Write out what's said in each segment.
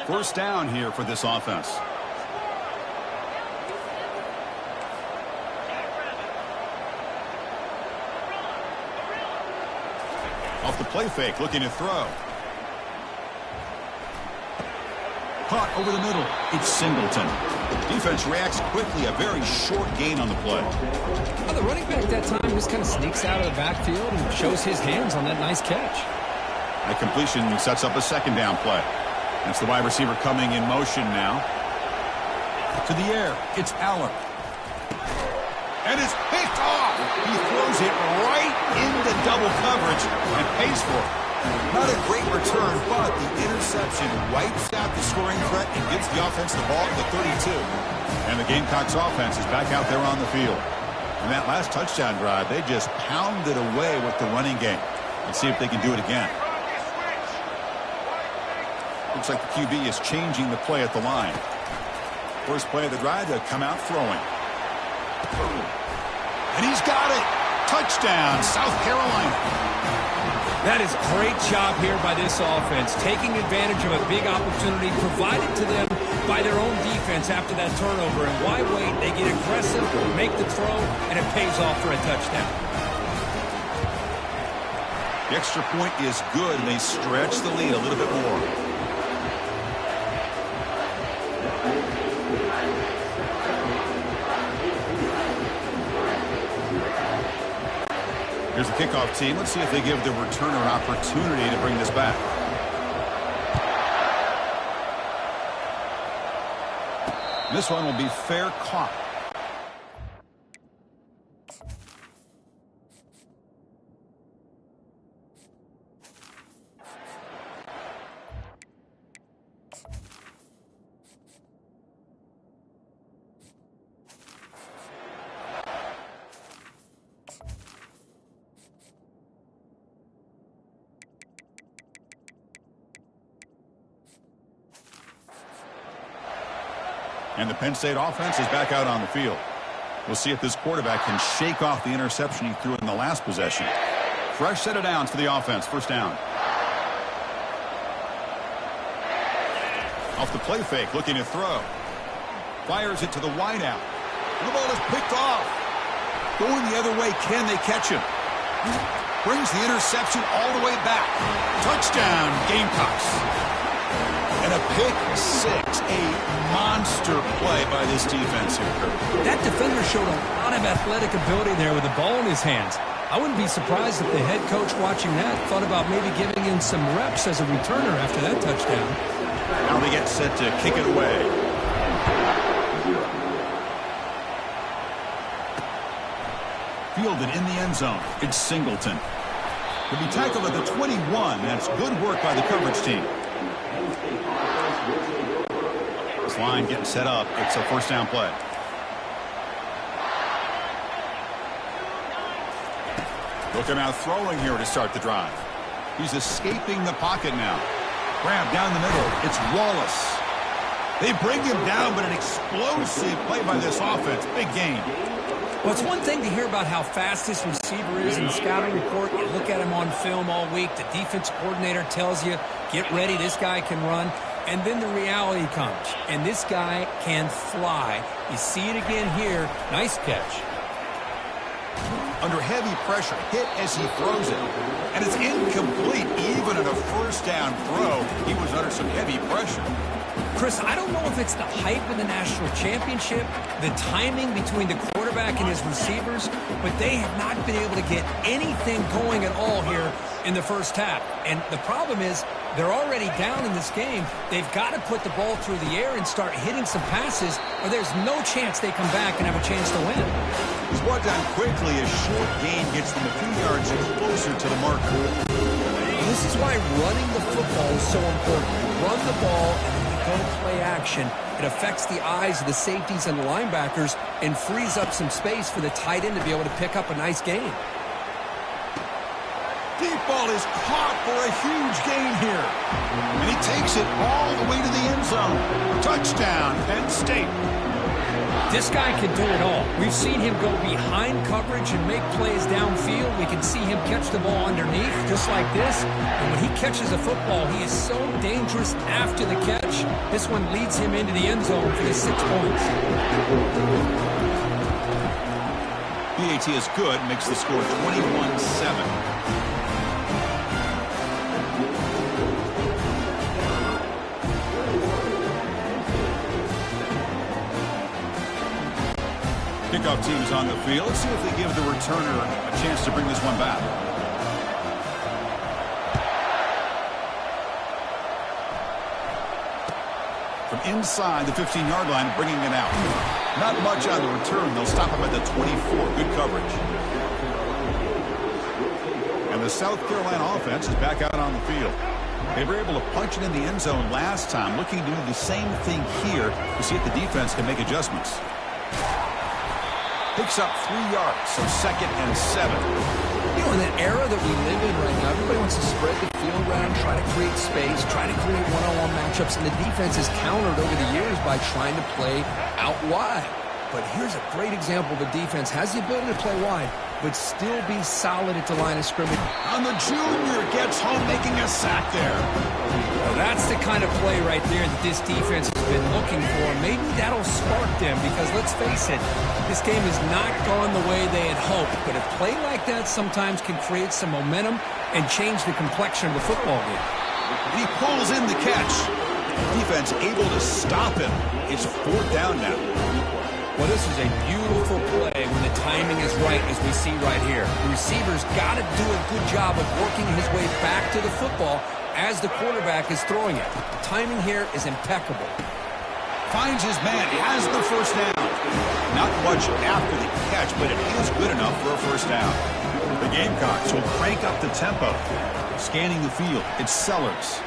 First down here for this offense. Off the play fake, looking to throw. Caught over the middle. It's Singleton. Defense reacts quickly. A very short gain on the play. Well, the running back that time just kind of sneaks out of the backfield and shows his hands on that nice catch. That completion sets up a second down play. That's the wide receiver coming in motion now. To the air. It's Allen. And it's picked off. He throws it right into double coverage and pays for it. Not a great return, but the interception wipes out the scoring threat and gives the offense the ball at the 32. And the Gamecocks offense is back out there on the field. In that last touchdown drive, they just pounded away with the running game. Let's see if they can do it again. Looks like the QB is changing the play at the line. First play of the drive, they'll come out throwing. And he's got it. Touchdown, South Carolina. That is a great job here by this offense, taking advantage of a big opportunity provided to them by their own defense after that turnover. And why wait? They get aggressive, make the throw, and it pays off for a touchdown. The extra point is good, and they stretch the lead a little bit more. Here's the kickoff team. Let's see if they give the returner an opportunity to bring this back. This one will be fair caught. And the Penn State offense is back out on the field. We'll see if this quarterback can shake off the interception he threw in the last possession. Fresh set of downs for the offense. First down. Off the play fake, looking to throw. Fires it to the wideout. And the ball is picked off. Going the other way, can they catch him? Brings the interception all the way back. Touchdown, Gamecocks. And a pick six, a monster play by this defense here. That defender showed a lot of athletic ability there with the ball in his hands. I wouldn't be surprised if the head coach watching that thought about maybe giving him some reps as a returner after that touchdown. Now they get set to kick it away. Fielded in the end zone. It's Singleton. He'll be tackled at the 21. That's good work by the coverage team. This line getting set up. It's a first down play. Looking out throwing here to start the drive. He's escaping the pocket now. Grab down the middle. It's Wallace. They bring him down, but an explosive play by this offense. Big gain. Well, it's one thing to hear about how fast this receiver is in the scouting report. You look at him on film all week. The defense coordinator tells you, get ready, this guy can run. And then the reality comes, and this guy can fly. You see it again here. Nice catch. Under heavy pressure, hit as he throws it. And it's incomplete. Even at a first down throw, he was under some heavy pressure. Chris, I don't know if it's the hype of the national championship, the timing between the quarterback and his receivers, but they have not been able to get anything going at all here in the first half. And the problem is they're already down in this game. They've got to put the ball through the air and start hitting some passes, or there's no chance they come back and have a chance to win. He's brought down quickly. A short gain gets them a few yards closer to the marker. This is why running the football is so important. You run the ball and go play action. It affects the eyes of the safeties and the linebackers and frees up some space for the tight end to be able to pick up a nice gain. Deep ball is caught for a huge gain here. And he takes it all the way to the end zone. Touchdown, Penn State. This guy can do it all. We've seen him go behind coverage and make plays downfield. We can see him catch the ball underneath, just like this. And when he catches a football, he is so dangerous after the catch. This one leads him into the end zone for the 6 points. PAT is good, makes the score 21-7. Kickoff team is on the field. Let's see if they give the returner a chance to bring this one back. From inside the 15-yard line, bringing it out. Not much on the return. They'll stop him at the 24. Good coverage. And the South Carolina offense is back out on the field. They were able to punch it in the end zone last time. Looking to do the same thing here to see if the defense can make adjustments. Picks up 3 yards, so 2nd and 7. You know, in the era that we live in right now, everybody wants to spread the field around, try to create space, try to create one-on-one matchups, and the defense is countered over the years by trying to play out wide. But here's a great example. The defense has the ability to play wide, but still be solid at the line of scrimmage. On the junior, gets home, making a sack there. Well, that's the kind of play right there that this defense has been looking for. Maybe that'll spark them because, let's face it, this game has not gone the way they had hoped. But a play like that sometimes can create some momentum and change the complexion of the football game. And he pulls in the catch. Defense able to stop him. It's 4th down now. Well, this is a beautiful play when the timing is right, as we see right here. The receiver's got to do a good job of working his way back to the football as the quarterback is throwing it. The timing here is impeccable. Finds his man, has the first down. Not much after the catch, but it is good enough for a first down. The Gamecocks will crank up the tempo. Scanning the field, it's Sellers.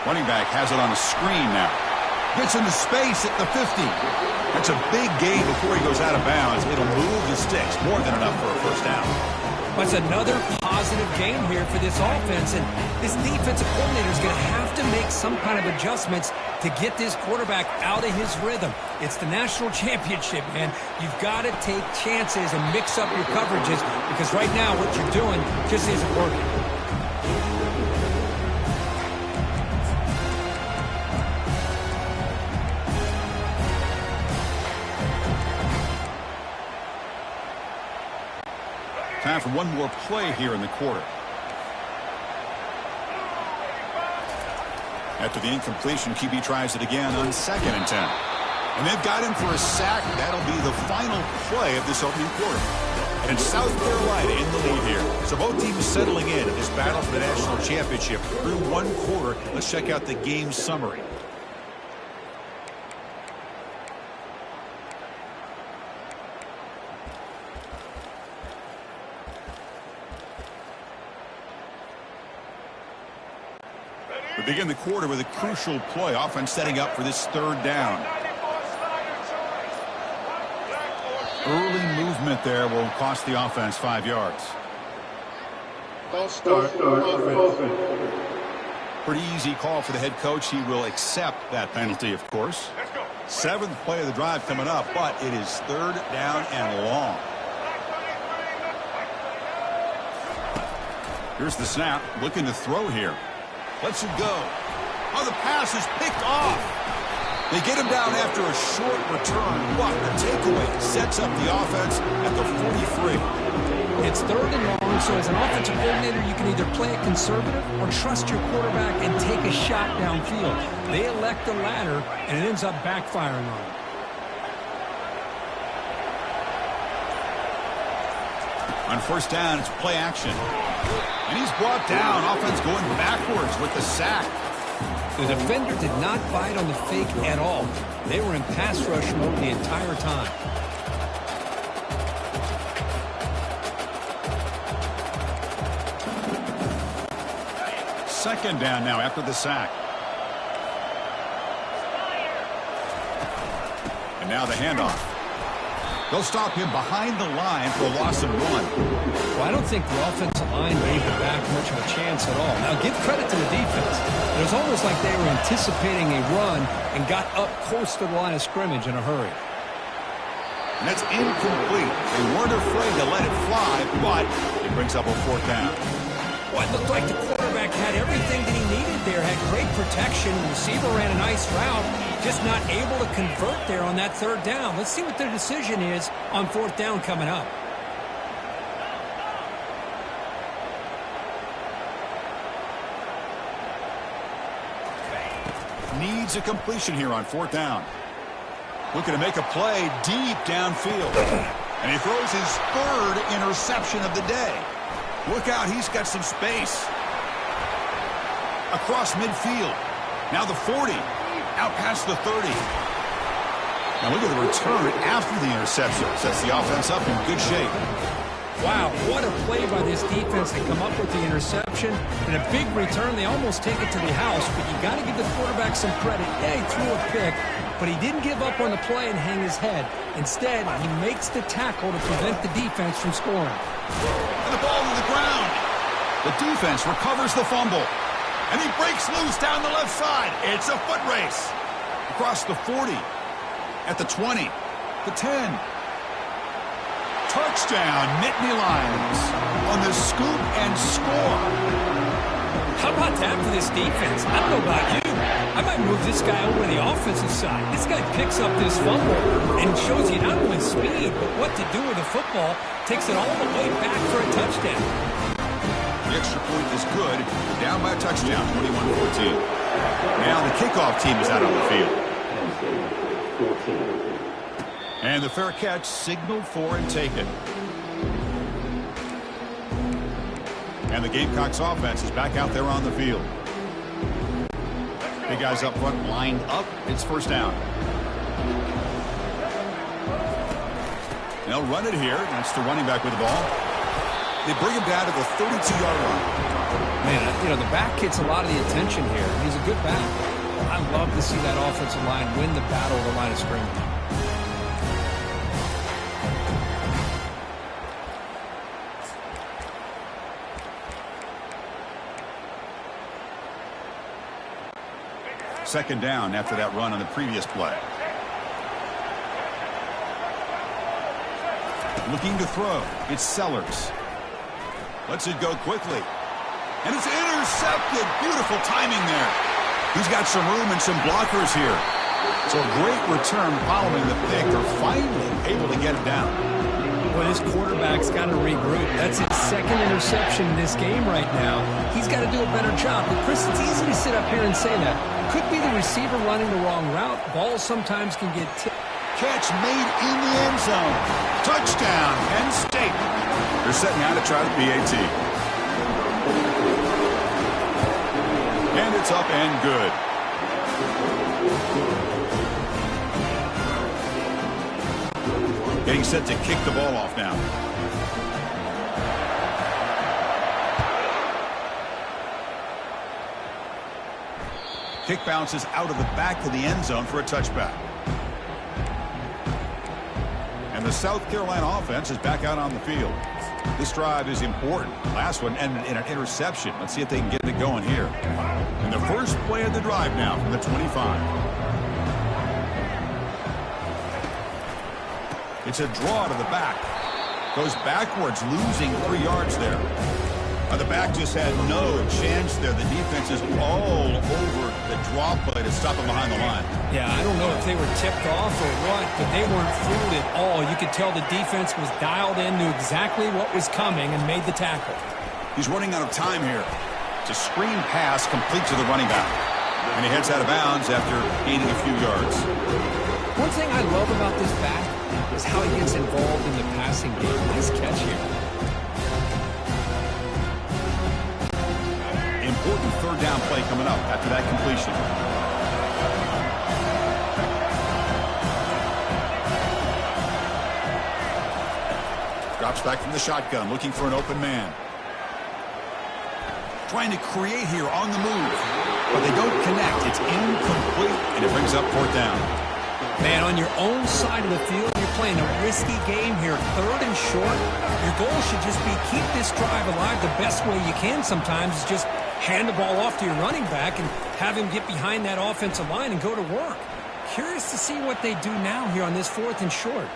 Running back has it on a screen now. Gets into space at the 50. That's a big gain before he goes out of bounds. It'll move the sticks. More than enough for a first down. That's another positive game here for this offense. And this defensive coordinator is going to have to make some kind of adjustments to get this quarterback out of his rhythm. It's the national championship, man. You've got to take chances and mix up your coverages because right now what you're doing just isn't working. Time for one more play here in the quarter. After the incompletion, QB tries it again on 2nd and 10. And they've got him for a sack. That'll be the final play of this opening quarter. And South Carolina in the lead here. So both teams settling in this battle for the national championship through one quarter. Let's check out the game summary. We begin the quarter with a crucial play. Offense setting up for this 3rd down. Early movement there will cost the offense 5 yards. Pretty easy call for the head coach. He will accept that penalty, of course. 7th play of the drive coming up, but it is 3rd down and long. Here's the snap. Looking to throw here. Lets it go. Oh, the pass is picked off. They get him down after a short return. What a takeaway. Sets up the offense at the 43. It's 3rd and long, so as an offensive coordinator, you can either play it conservative or trust your quarterback and take a shot downfield. They elect the latter, and it ends up backfiring on them. On 1st down, it's play action. And he's brought down. Offense going backwards with the sack. The defender did not bite on the fake at all. They were in pass rush mode the entire time. Second down now after the sack. And now the handoff. They'll stop him behind the line for a loss of 1. Well, I don't think the offensive line gave the back much of a chance at all. Now, give credit to the defense. It was almost like they were anticipating a run and got up close to the line of scrimmage in a hurry. And that's incomplete. They weren't afraid to let it fly, but it brings up a fourth down. Well, it looked like the quarterback had everything that he needed there, had great protection. The receiver ran a nice route, just not able to convert there on that third down. Let's see what their decision is on fourth down coming up. Needs a completion here on fourth down. Looking to make a play deep downfield. And he throws his third interception of the day. Look out, he's got some space. Across midfield. Now the 40. Out past the 30. Now look at the return after the interception. Sets the offense up in good shape. Wow, what a play by this defense to come up with the interception. And a big return. They almost take it to the house, but you got to give the quarterback some credit. Yeah, he threw a pick, but he didn't give up on the play and hang his head. Instead, he makes the tackle to prevent the defense from scoring. And the ball to the ground. The defense recovers the fumble. And he breaks loose down the left side. It's a foot race. Across the 40. At the 20. The 10. Touchdown, Nittany Lions. On the scoop and score. How about that for this defense? I don't know about you. I might move this guy over to the offensive side. This guy picks up this fumble and shows you not only speed, but what to do with the football. Takes it all the way back for a touchdown. The extra point is good. Down by a touchdown, 21-14. Now the kickoff team is out on the field. And the fair catch signaled for and taken. And the Gamecocks offense is back out there on the field. Big guys up front lined up. It's first down. They'll run it here. That's the running back with the ball. They bring him down to the 32-yard line. Man, you know, the back gets a lot of the attention here. He's a good back. I love to see that offensive line win the battle of the line of scrimmage. Second down after that run on the previous play. Looking to throw. It's Sellers. Lets it go quickly. And it's intercepted. Beautiful timing there. He's got some room and some blockers here. So a great return following the pick. They're finally able to get it down. Well, this quarterback's got to regroup. That's his second interception in this game right now. He's got to do a better job. But, Chris, it's easy to sit up here and say that. Could be the receiver running the wrong route. Balls sometimes can get tipped. Catch made in the end zone. Touchdown, Penn State. They're setting out to try the PAT. And it's up and good. Getting set to kick the ball off now. Kick bounces out of the back of the end zone for a touchback. And the South Carolina offense is back out on the field. This drive is important. Last one ended in an interception. Let's see if they can get it going here. And the first play of the drive now from the 25. It's a draw to the back. Goes backwards, losing 3 yards there. The back just had no chance there. The defense is all over the draw play to stop him behind the line. Yeah, I don't know if they were tipped off or what, but they weren't fooled at all. You could tell the defense was dialed in, knew exactly what was coming, and made the tackle. He's running out of time here. It's a screen pass complete to the running back. And he heads out of bounds after gaining a few yards. One thing I love about this back is how he gets involved in the passing game. Nice catch here. Important third down play coming up after that completion. Drops back from the shotgun, looking for an open man. Trying to create here on the move, but they don't connect. It's incomplete, and it brings up fourth down. Man, on your own side of the field, you're playing a risky game here. Third and short. Your goal should just be keep this drive alive the best way you can sometimes is just hand the ball off to your running back and have him get behind that offensive line and go to work. Curious to see what they do now here on this fourth and short.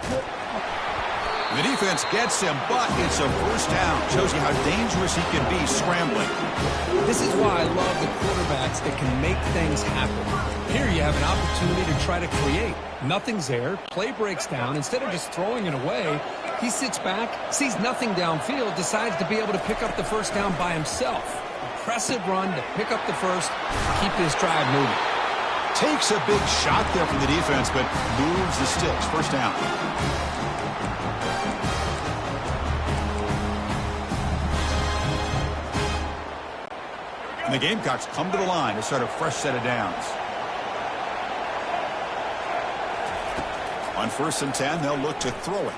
The defense gets him, but it's a first down. Shows you how dangerous he can be scrambling. This is why I love the quarterbacks that can make things happen. Here you have an opportunity to try to create. Nothing's there. Play breaks down. Instead of just throwing it away, he sits back, sees nothing downfield, decides to be able to pick up the first down by himself. Impressive run to pick up the first, keep this drive moving. Takes a big shot there from the defense, but moves the sticks. First down. And the Gamecocks come to the line to start a fresh set of downs. On 1st and 10, they'll look to throw it.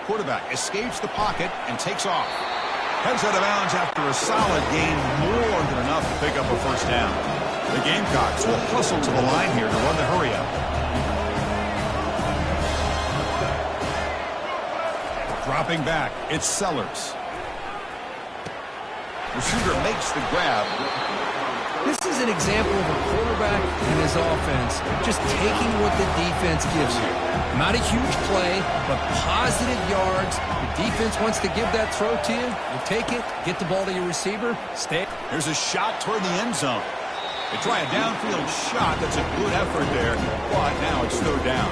Quarterback escapes the pocket and takes off. Heads out of bounds after a solid gain, more than enough to pick up a first down. The Gamecocks will hustle to the line here to run the hurry-up. Dropping back, it's Sellers. Receiver makes the grab. This is an example of a quarterback and his offense just taking what the defense gives you. Not a huge play, but positive yards. The defense wants to give that throw to you. You take it, get the ball to your receiver, stay. There's a shot toward the end zone. They try a downfield shot. That's a good effort there, but now it's third down.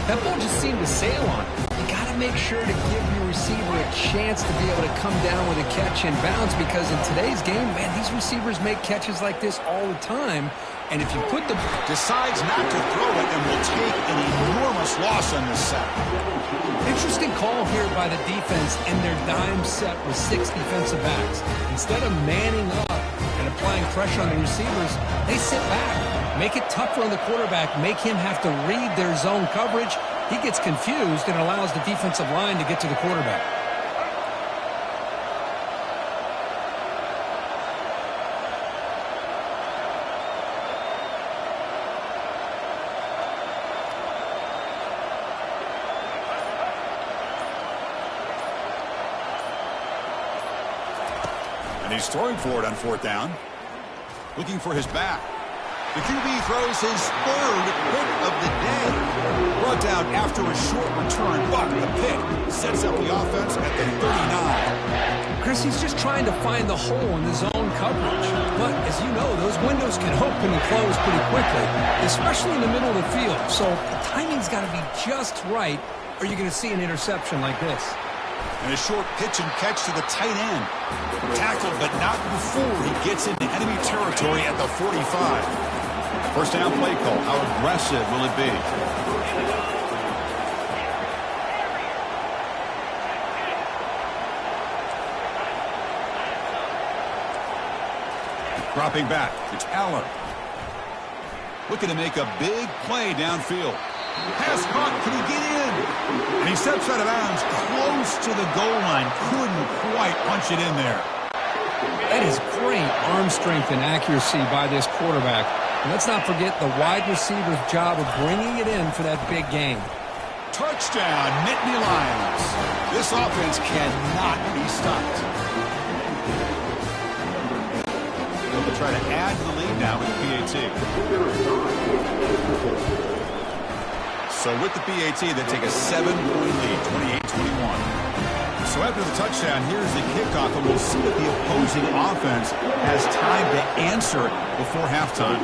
That ball just seemed to sail on it. You got to make sure to give your receiver a chance to be able to come down with a catch in bounds, because in today's game, man, these receivers make catches like this all the time. And if you put the... Decides not to throw it and will take an enormous loss on this set. Interesting call here by the defense in their dime set with 6 defensive backs. Instead of manning up and applying pressure on the receivers, they sit back, make it tougher on the quarterback, make him have to read their zone coverage. He gets confused and allows the defensive line to get to the quarterback. And he's throwing for it on 4th down. Looking for his back. The QB throws his 3rd pick of the day. Brought down after a short return, but the pick sets up the offense at the 39. Chris, he's just trying to find the hole in the zone coverage. But as you know, those windows can open and close pretty quickly, especially in the middle of the field. So the timing's got to be just right, or you're going to see an interception like this. And a short pitch and catch to the tight end. Tackled, but not before he gets into enemy territory at the 45. First down play call. How aggressive will it be? Dropping back. It's Aller. Looking to make a big play downfield. Pass caught. Can he get in? And he steps out of bounds close to the goal line. Couldn't quite punch it in there. That is great arm strength and accuracy by this quarterback. And let's not forget the wide receiver's job of bringing it in for that big game. Touchdown, Nittany Lions. This offense cannot be stopped. They'll try to add to the lead now with the PAT. So with the PAT, they take a 7-point lead, 28-21. So after the touchdown, here's the kickoff, and we'll see if the opposing offense has time to answer before halftime.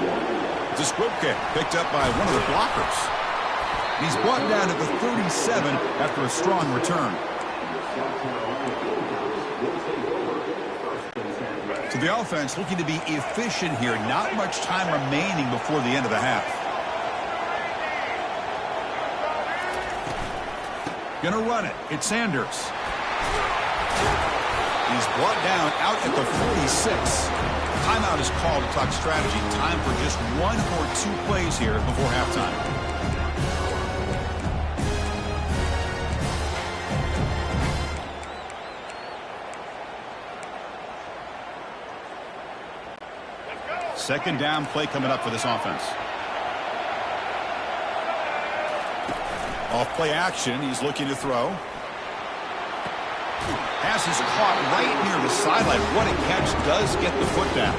It's a squib kick picked up by one of the blockers. He's brought down at the 37 after a strong return. So the offense looking to be efficient here. Not much time remaining before the end of the half. Gonna run it. It's Sanders. He's brought down out at the 46. Timeout is called to talk strategy. Time for just 1 or 2 plays here before halftime. Second down play coming up for this offense. Off play action. He's looking to throw. Pass is caught right near the sideline. What a catch. Does get the foot down.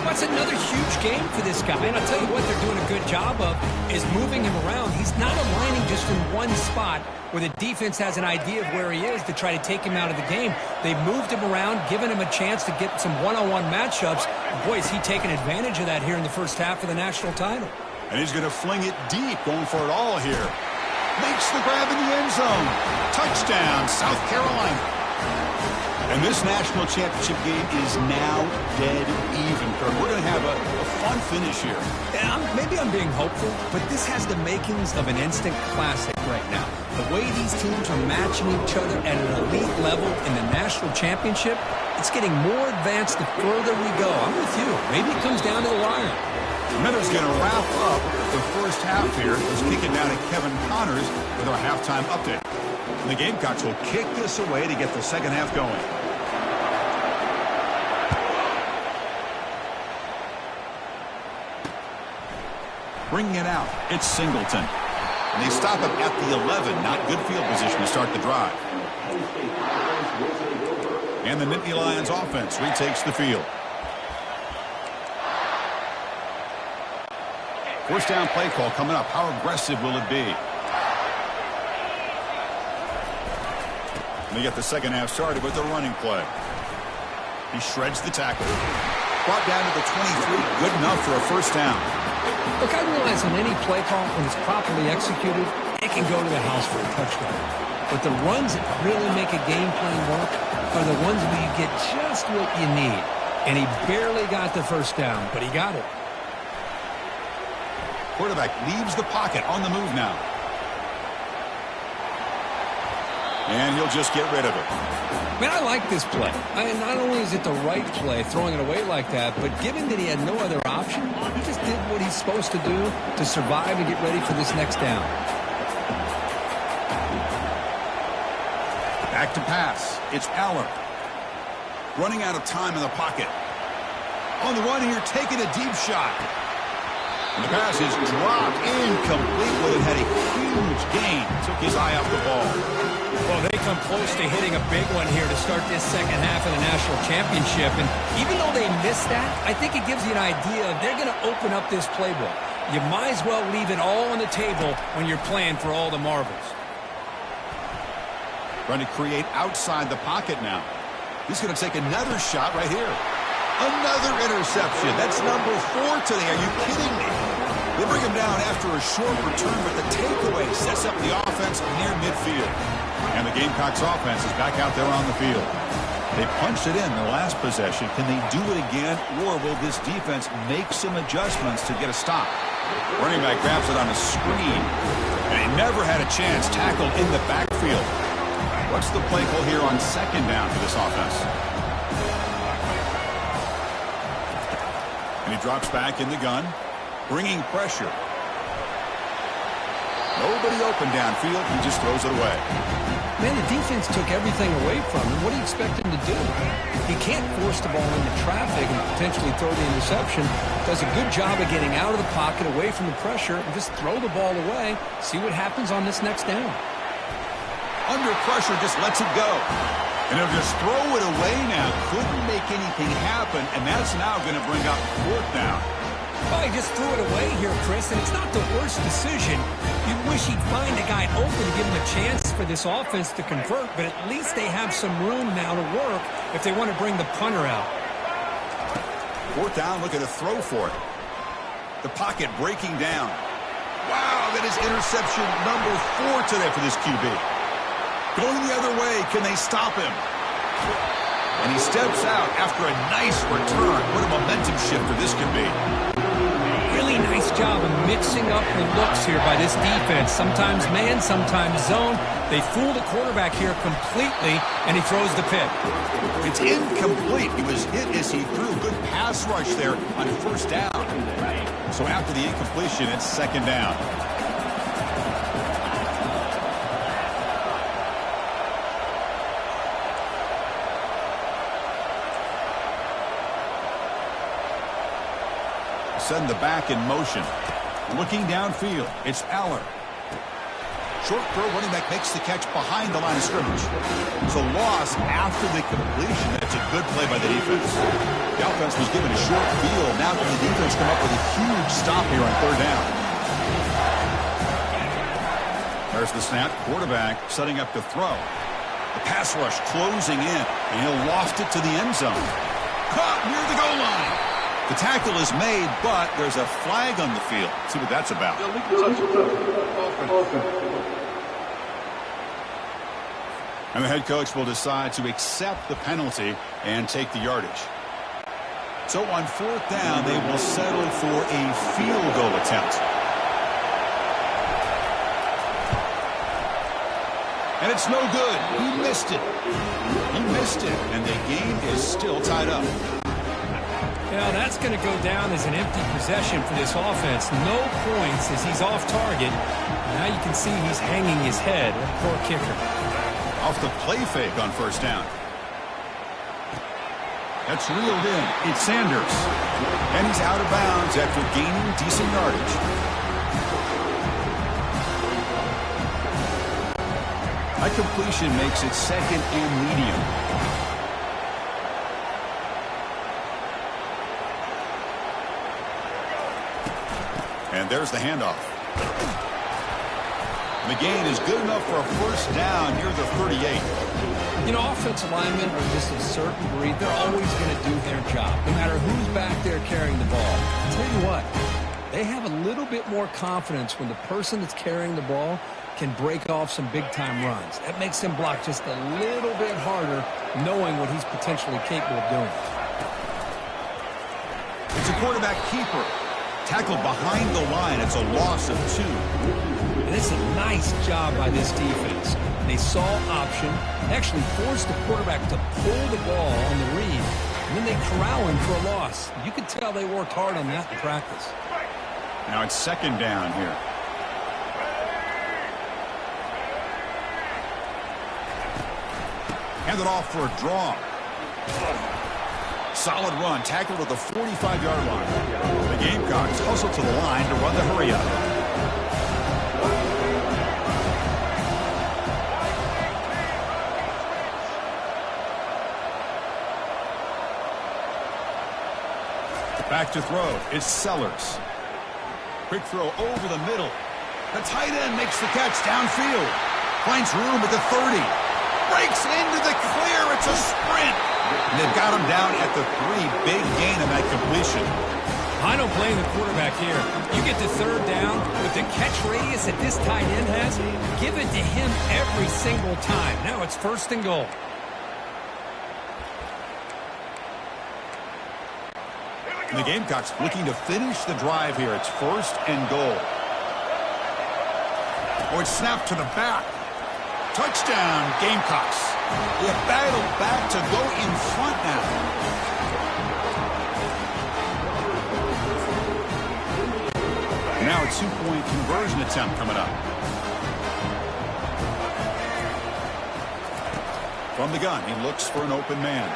That's another huge game for this guy. And I'll tell you what they're doing a good job of is moving him around. He's not aligning just in one spot where the defense has an idea of where he is to try to take him out of the game. They've moved him around, given him a chance to get some one-on-one matchups. Boy, is he taking advantage of that here in the first half of the national title. And he's going to fling it deep, going for it all here. Makes the grab in the end zone. Touchdown, South Carolina. And this national championship game is now dead even, Kirk. We're going to have a fun finish here. Yeah, maybe I'm being hopeful, but this has the makings of an instant classic right now. The way these teams are matching each other at an elite level in the national championship, it's getting more advanced the further we go. I'm with you. Maybe it comes down to the wire. Miller's going to wrap up the first half here. Let's kick it down to Kevin Connors with our halftime update. And the Gamecocks will kick this away to get the second half going. Bringing it out, it's Singleton. And they stop him at the 11. Not good field position to start the drive. And the Nittany Lions offense retakes the field. First down play call coming up. How aggressive will it be? And they get the second half started with a running play. He shreds the tackle. Brought down to the 23. Good enough for a first down. Look, I realize on any play call, when it's properly executed, it can go to the house for a touchdown. But the runs that really make a game plan work are the ones where you get just what you need. And he barely got the first down, but he got it. Quarterback leaves the pocket on the move now. And he'll just get rid of it. Man, I like this play. Not only is it the right play, throwing it away like that, but given that he had no other option, he just did what he's supposed to do to survive and get ready for this next down. Back to pass. It's Aller. Running out of time in the pocket. On the run here, taking a deep shot. And the pass is dropped incomplete, but it had a huge gain. Took his eye off the ball. Well, they come close to hitting a big one here to start this second half of the national championship. And even though they missed that, I think it gives you an idea they're going to open up this playbook. You might as well leave it all on the table when you're playing for all the marbles. Trying to create outside the pocket now. He's going to take another shot right here. Another interception. That's number 4 today. Are you kidding me? They bring him down after a short return, but the takeaway sets up the offense near midfield. And the Gamecocks offense is back out there on the field. They punched it in the last possession. Can they do it again, or will this defense make some adjustments to get a stop? Running back grabs it on a screen, and he never had a chance tackled in the backfield. What's the play call here on second down for this offense? And he drops back in the gun, bringing pressure. Nobody open downfield. He just throws it away. Man, the defense took everything away from him. What do you expect him to do? He can't force the ball into traffic and potentially throw the interception. Does a good job of getting out of the pocket, away from the pressure, and just throw the ball away. See what happens on this next down. Under pressure, just lets it go. And he'll just throw it away now. Couldn't make anything happen, and that's now going to bring up fourth down. Well, he just threw it away here, Chris, and it's not the worst decision. You wish he'd find a guy open to give him a chance for this offense to convert, but at least they have some room now to work if they want to bring the punter out. Fourth down, looking to throw for it. The pocket breaking down. Wow, that is interception number 4 today for this QB. Going the other way, can they stop him? And he steps out after a nice return. What a momentum shifter this can be. Really nice job of mixing up the looks here by this defense. Sometimes man, sometimes zone. They fool the quarterback here completely, and he throws the pick. It's incomplete. He was hit as he threw. Good pass rush there on first down. So after the incompletion, it's second down. Send the back in motion. Looking downfield, it's Aller. Short throw, running back makes the catch behind the line of scrimmage. It's a loss after the completion. It's a good play by the defense. The offense was given a short field. Now can the defense come up with a huge stop here on third down? There's the snap. Quarterback setting up to throw. The pass rush closing in, and he'll loft it to the end zone. Caught near the goal line. The tackle is made, but there's a flag on the field. Let's see what that's about. And the head coach will decide to accept the penalty and take the yardage. So on fourth down, they will settle for a field goal attempt. And it's no good. He missed it. He missed it, and the game is still tied up. Yeah, that's going to go down as an empty possession for this offense. No points as he's off target. Now you can see he's hanging his head. Poor kicker. Off the play fake on first down. That's reeled in. It's Sanders. And he's out of bounds after gaining decent yardage. That completion makes it second and medium. And there's the handoff. The gain is good enough for a first down near the 38. You know, offensive linemen are just a certain breed. They're always going to do their job, no matter who's back there carrying the ball. I'll tell you what, they have a little bit more confidence when the person that's carrying the ball can break off some big-time runs. That makes them block just a little bit harder, knowing what he's potentially capable of doing. It's a quarterback keeper. Tackled behind the line. It's a loss of 2. And it's a nice job by this defense. They saw option, actually forced the quarterback to pull the ball on the read, and then they corral him for a loss. You could tell they worked hard on that in practice. Now it's second down here. Handed off for a draw. Solid run, tackled at the 45-yard line. The Gamecocks hustle to the line to run the hurry-up. Back to throw. It's Sellers. Quick throw over the middle. The tight end makes the catch downfield. Finds room at the 30. Breaks into the clear. It's a sprint. And they've got him down at the 3. Big gain on that completion. I don't blame the quarterback here. You get to third down with the catch radius that this tight end has. Give it to him every single time. Now it's first and goal. And the Gamecocks looking to finish the drive here. It's first and goal. Oh, it's snapped to the back. Touchdown, Gamecocks. They have battled back to go in front now. Now a 2-point conversion attempt coming up. From the gun, he looks for an open man.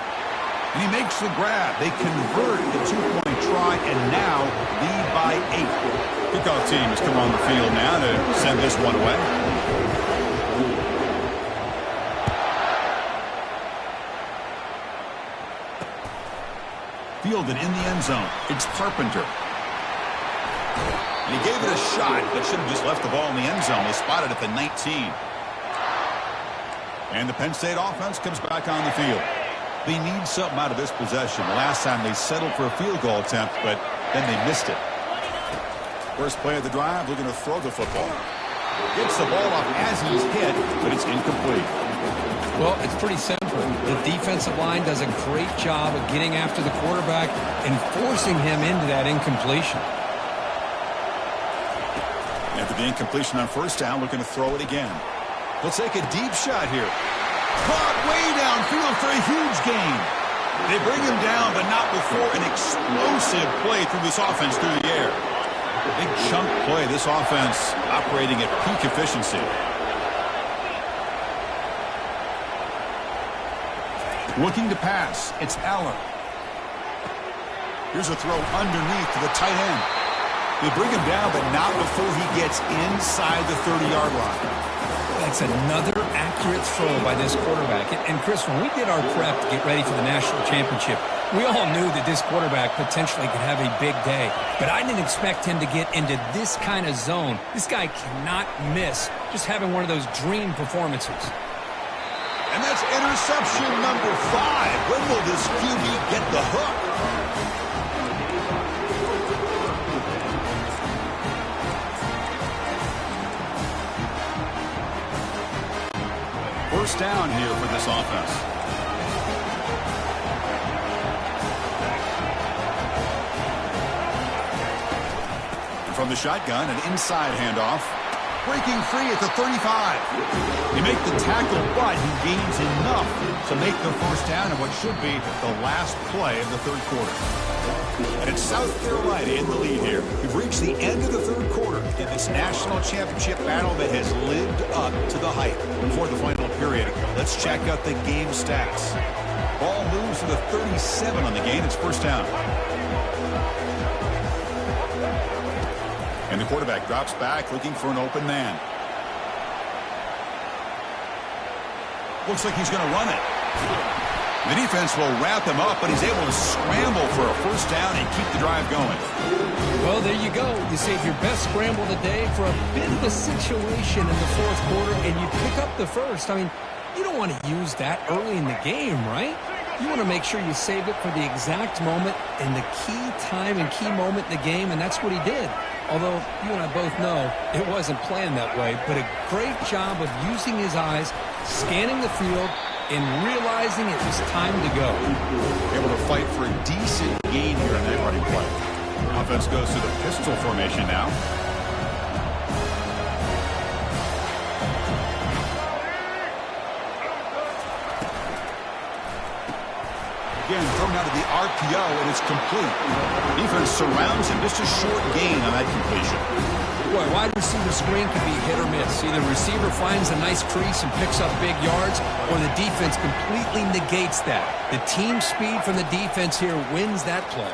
And he makes the grab. They convert the 2-point try and now lead by 8. Kickoff team has come on the field now to send this one away. Fielded in the end zone. It's Carpenter. And he gave it a shot, but should have just left the ball in the end zone. They spotted at the 19. And the Penn State offense comes back on the field. They need something out of this possession. Last time they settled for a field goal attempt, but then they missed it. First play of the drive, looking to throw the football. Gets the ball off as he's hit, but it's incomplete. Well, it's pretty simple. The defensive line does a great job of getting after the quarterback and forcing him into that incompletion. After the incompletion on first down, looking to throw it again. Let's take a deep shot here. Caught way downfield for a huge gain. They bring him down, but not before an explosive play through this offense through the air. Big chunk play. This offense operating at peak efficiency. Looking to pass. It's Aller. Here's a throw underneath to the tight end. They bring him down, but not before he gets inside the 30-yard line. That's another accurate throw by this quarterback. And Chris, when we did our prep to get ready for the national championship, we all knew that this quarterback potentially could have a big day. But I didn't expect him to get into this kind of zone. This guy cannot miss just having one of those dream performances. And that's interception number 5. When will this QB get the hook? First down here for this offense. From the shotgun, an inside handoff. Breaking free at the 35. They make the tackle, but he gains enough to make the first down in what should be the last play of the third quarter. And it's South Carolina in the lead here. We've reached the end of the third quarter in this national championship battle that has lived up to the hype. Before the final period, let's check out the game stats. Ball moves to the 37 on the game. It's first down. And the quarterback drops back looking for an open man. Looks like he's going to run it. The defense will wrap him up, but he's able to scramble for a first down and keep the drive going. Well, there you go. You save your best scramble of the day for a bit of a situation in the fourth quarter, and you pick up the first. I mean, you don't want to use that early in the game, right? You want to make sure you save it for the exact moment and the key time and key moment in the game, and that's what he did. Although you and I both know it wasn't planned that way, but a great job of using his eyes, scanning the field, and realizing it was time to go. Able to fight for a decent gain here in that running play. Offense goes to the pistol formation now. Again, thrown out of the RPO, and it's complete. Defense surrounds him. Just a short gain on that completion. Boy, wide receiver screen can be hit or miss. Either receiver finds a nice crease and picks up big yards, or the defense completely negates that. The team speed from the defense here wins that play.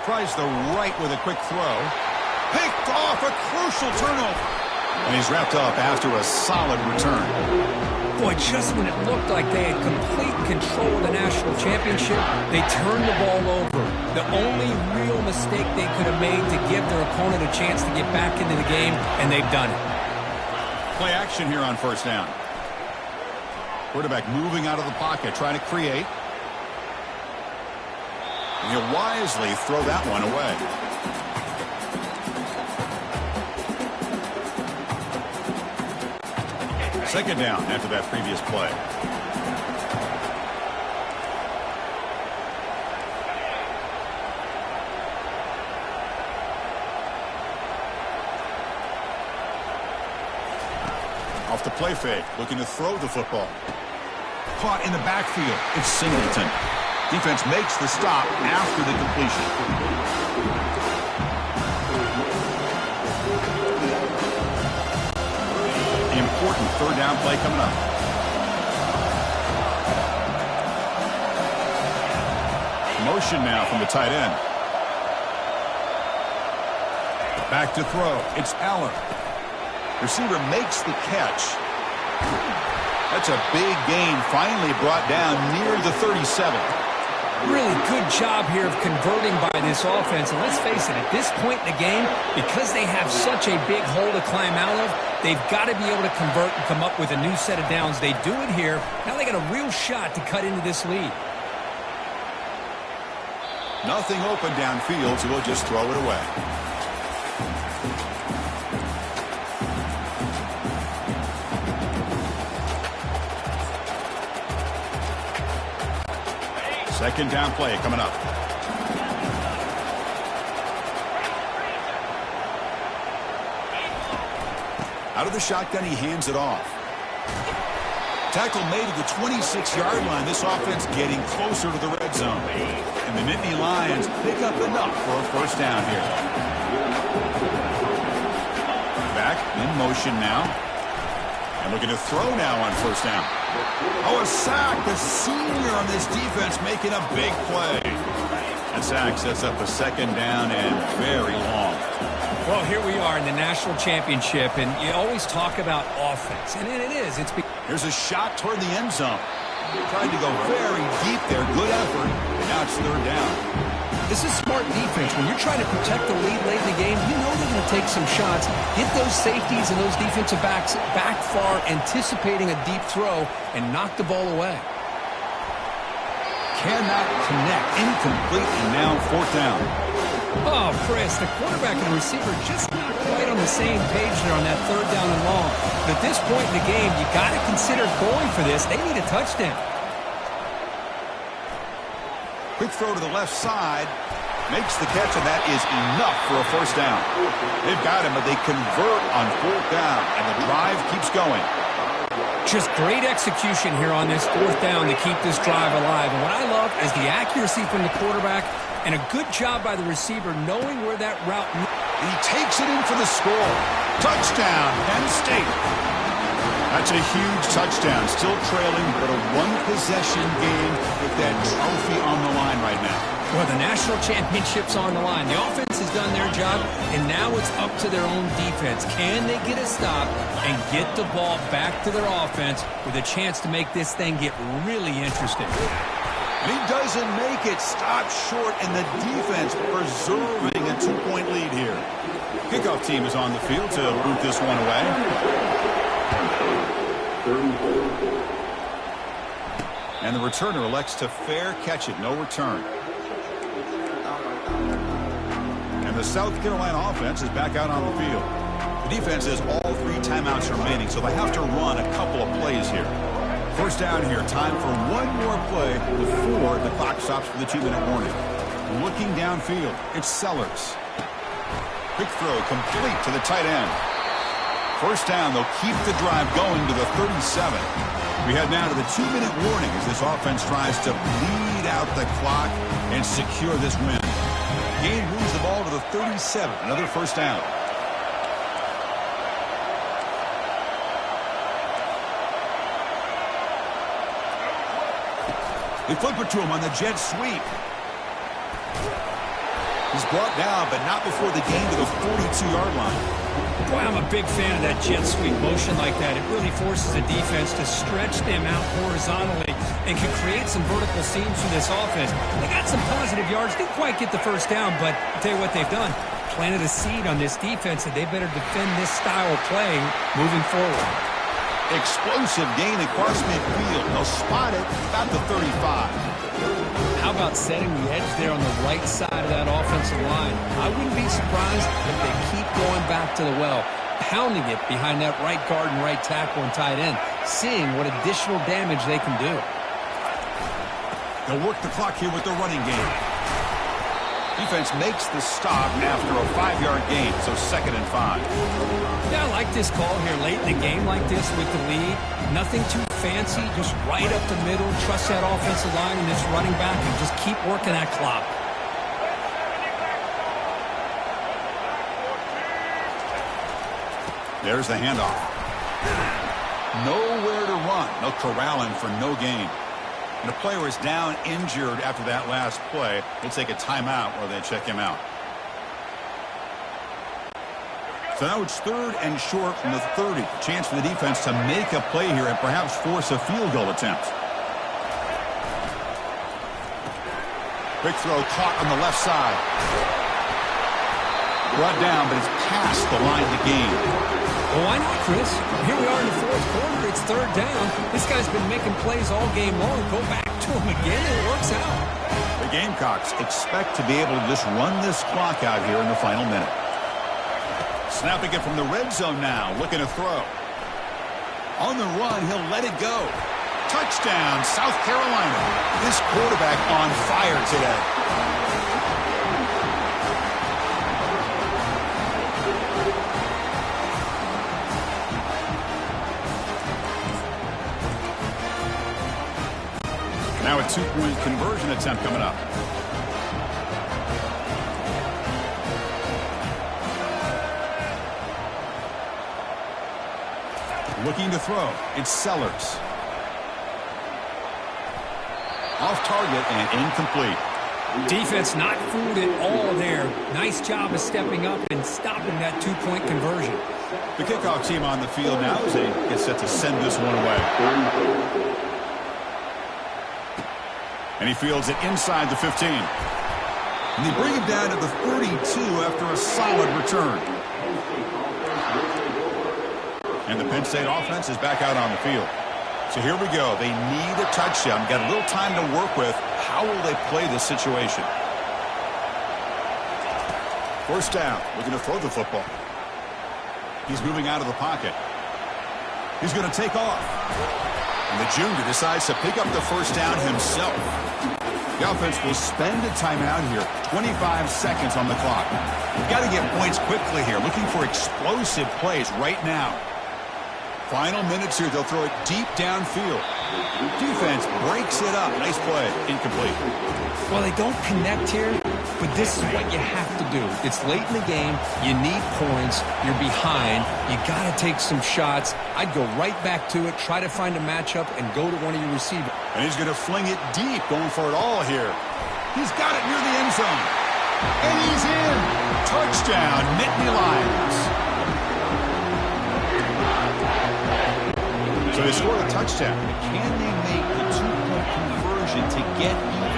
Tries the right with a quick throw. Picked off, a crucial turnover. And he's wrapped up after a solid return. Boy, just when it looked like they had complete control of the national championship, they turned the ball over. The only real mistake they could have made to give their opponent a chance to get back into the game, and they've done it. Play action here on first down. Quarterback moving out of the pocket, trying to create. And he'll wisely throw that one away. Second down after that previous play. Off the play fake, looking to throw the football. Caught in the backfield. It's Singleton. Defense makes the stop after the completion. Important third down play coming up. Motion now from the tight end. Back to throw. It's Allen. Receiver makes the catch. That's a big gain, finally brought down near the 37. Really good job here of converting by this offense. And let's face it, at this point in the game, because they have such a big hole to climb out of, they've got to be able to convert and come up with a new set of downs. They do it here. Now they got a real shot to cut into this lead. Nothing open downfield, so we'll just throw it away. Second down play coming up. Out of the shotgun, he hands it off. Tackle made at the 26-yard line. This offense getting closer to the red zone. And the Nittany Lions pick up enough for a first down here. Back in motion now. And looking to throw now on first down. Oh, a sack. The senior on this defense making a big play. That sack sets up a second down and very long. Well, here we are in the national championship, and you always talk about offense, and it is. Here's a shot toward the end zone. Tried to go very deep there. Good effort. And now it's third down. This is smart defense. When you're trying to protect the lead late in the game, you know they're going to take some shots, get those safeties and those defensive backs back far, anticipating a deep throw, and knock the ball away. Cannot connect. Incomplete, and now fourth down. Oh, Chris, the quarterback and the receiver just not quite on the same page there on that third down and long. But at this point in the game, you got to consider going for this. They need a touchdown. Quick throw to the left side. Makes the catch, and that is enough for a first down. They've got him, but they convert on fourth down, and the drive keeps going. Just great execution here on this fourth down to keep this drive alive. And what I love is the accuracy from the quarterback and a good job by the receiver knowing where that route. He takes it in for the score. Touchdown, Penn State. That's a huge touchdown. Still trailing, but a one-possession game with that trophy on the line right now. Well, the national championship's on the line. The offense has done their job, and now it's up to their own defense. Can they get a stop and get the ball back to their offense with a chance to make this thing get really interesting? And he doesn't make it. Stop short, and the defense preserving a 2-point lead here. Kickoff team is on the field to boot this one away. And the returner elects to fair catch it. No return. And the South Carolina offense is back out on the field. The defense has all 3 timeouts remaining, so they have to run a couple of plays here. First down here. Time for one more play before the clock stops for the 2-minute warning. Looking downfield, it's Sellers. Quick throw complete to the tight end. First down, they'll keep the drive going to the 37. We head now to the 2-minute warning as this offense tries to bleed out the clock and secure this win. Gain moves the ball to the 37. Another first down. They flip it to him on the jet sweep. He's brought down, but not before the gain to the 42-yard line. Boy, I'm a big fan of that jet sweep motion like that. It really forces the defense to stretch them out horizontally and can create some vertical seams for this offense. They got some positive yards. Didn't quite get the first down, but I'll tell you what they've done. Planted a seed on this defense, and they better defend this style of play moving forward. Explosive gain across midfield. They'll spot it about the 35. How about setting the edge there on the right side of that offensive line? I wouldn't be surprised if they keep going back to the well, pounding it behind that right guard and right tackle and tight end, seeing what additional damage they can do. They'll work the clock here with the running game. Defense makes the stop after a 5-yard gain, so 2nd and 5. Yeah, I like this call here late in the game like this with the lead. Nothing too fancy, just right up the middle. Trust that offensive line and this running back and just keep working that clock. There's the handoff. Nowhere to run. They'll corral him for no gain. And the player is down injured after that last play. They'll take a timeout while they check him out. So now it's 3rd and short from the 30. Chance for the defense to make a play here and perhaps force a field goal attempt. Quick throw caught on the left side. Brought down, but it's past the line to gain. Well, why not, Chris? Here we are in the 4th quarter. It's 3rd down. This guy's been making plays all game long. Go back to him again, and it works out. The Gamecocks expect to be able to just run this clock out here in the final minute. Snapping it from the red zone now, looking to throw. On the run, he'll let it go. Touchdown, South Carolina. This quarterback on fire today. Now a 2-point conversion attempt coming up. Looking to throw. It's Sellers. Off target and incomplete. Defense not fooled at all there. Nice job of stepping up and stopping that two-point conversion. The kickoff team on the field now as they get set to send this one away. And he fields it inside the 15. And they bring him down to the 32 after a solid return. And the Penn State offense is back out on the field. So here we go. They need a touchdown. Got a little time to work with. How will they play this situation? First down. Looking to throw the football. He's moving out of the pocket. He's going to take off. And the junior decides to pick up the first down himself. The offense will spend a timeout here. 25 seconds on the clock. You've got to get points quickly here. Looking for explosive plays right now. Final minutes here. They'll throw it deep downfield. Defense breaks it up. Nice play. Incomplete. Well, they don't connect here, but this is what you have to do. It's late in the game. You need points. You're behind. You got to take some shots. I'd go right back to it, try to find a matchup, and go to one of your receivers. And he's going to fling it deep, going for it all here. He's got it near the end zone. And he's in. Touchdown, Nittany Lions. So they score a touchdown. Can they make the two-point conversion to get even?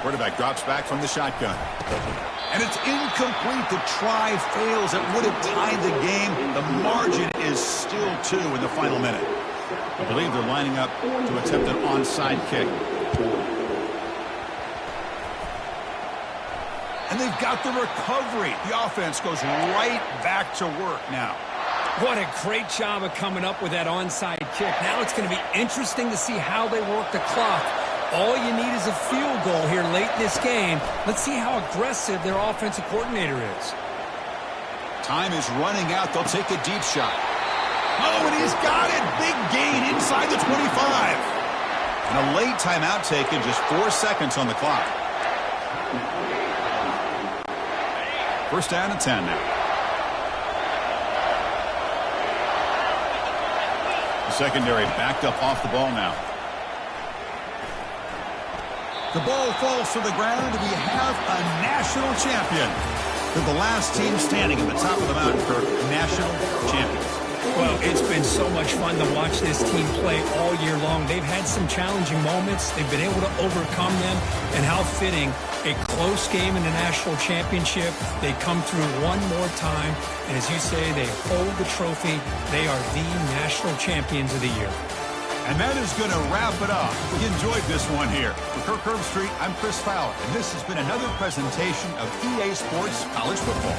Quarterback drops back from the shotgun. And it's incomplete. The try fails. It would have tied the game. The margin is still 2 in the final minute. I believe they're lining up to attempt an onside kick. And they've got the recovery. The offense goes right back to work now. What a great job of coming up with that onside kick. Now it's going to be interesting to see how they work the clock. All you need is a field goal here late in this game. Let's see how aggressive their offensive coordinator is. Time is running out. They'll take a deep shot. Oh, and he's got it. Big gain inside the 25. And a late timeout taken, just 4 seconds on the clock. First down and 10 now. The secondary backed up off the ball now. The ball falls to the ground. We have a national champion. They're the last team standing at the top of the mountain for national champions. Well, it's been so much fun to watch this team play all year long. They've had some challenging moments. They've been able to overcome them. And how fitting, a close game in the national championship. They come through one more time. And as you say, they hold the trophy. They are the national champions of the year. And that is going to wrap it up. We enjoyed this one here. For Kirk Herbstreit, I'm Chris Fowler. And this has been another presentation of EA Sports College Football.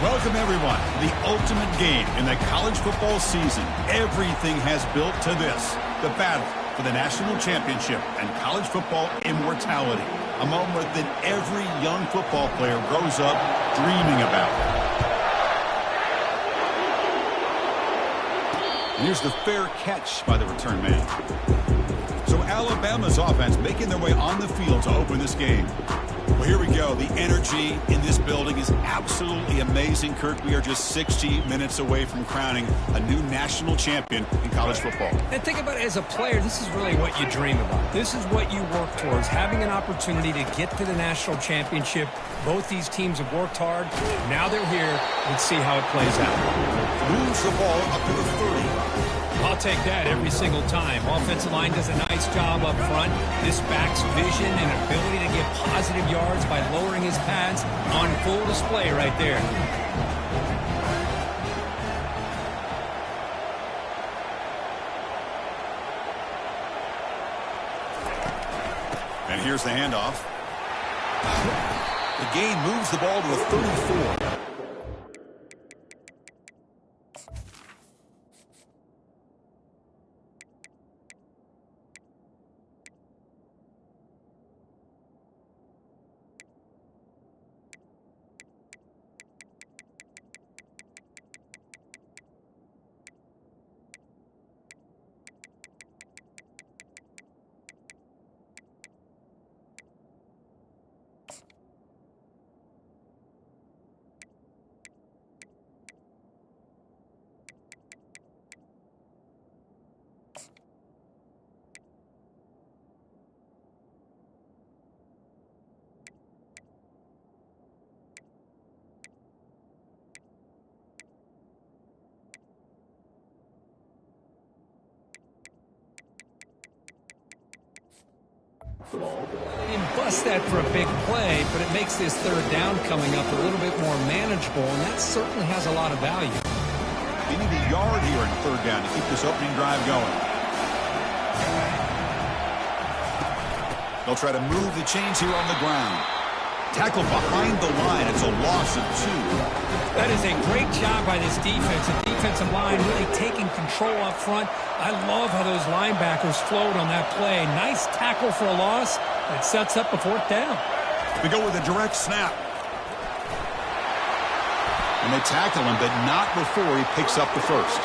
Welcome, everyone, to the ultimate game in the college football season. Everything has built to this, the battle for the national championship and college football immortality, a moment that every young football player grows up dreaming about. And here's the fair catch by the return man. So Alabama's offense making their way on the field to open this game. Well, here we go. The energy in this building is absolutely amazing, Kirk. We are just 60 minutes away from crowning a new national champion in college football. And think about it as a player, this is really what you dream about. This is what you work towards, having an opportunity to get to the national championship. Both these teams have worked hard. Now they're here. Let's see how it plays out. Moves the ball up to the 30. I'll take that every single time. Offensive line does a nice job up front. This back's vision and ability to get positive yards by lowering his pads on full display right there. And here's the handoff. The gain moves the ball to a 34. And bust that for a big play, but it makes this third down coming up a little bit more manageable, and that certainly has a lot of value. They need a yard here in third down to keep this opening drive going. They'll try to move the chains here on the ground. Tackled behind the line. It's a loss of 2. That is a great job by this defense. The defensive line really taking control up front. I love how those linebackers flowed on that play. Nice tackle for a loss. It sets up a fourth down. We go with a direct snap. And they tackle him, but not before he picks up the first.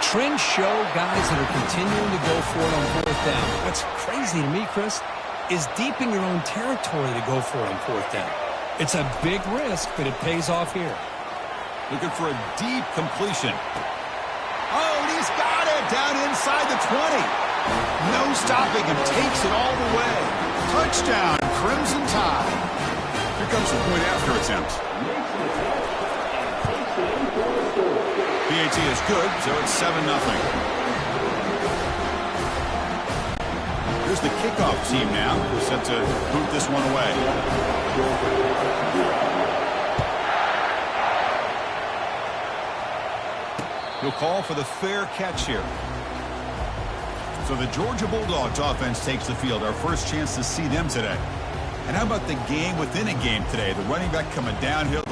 Trends show guys that are continuing to go for it on fourth down. What's crazy to me, Chris, is deep in your own territory to go for it on fourth down. It's a big risk, but it pays off here. Looking for a deep completion. Oh, and he's got it down inside the 20. No stopping him. Takes it all the way. Touchdown, Crimson Tide. Here comes the point after attempt. PAT is good, so it's 7-0. Here's the kickoff team now. Set to boot this one away. He'll call for the fair catch here. So the Georgia Bulldogs offense takes the field. Our first chance to see them today. And how about the game within a game today? The running back coming downhill.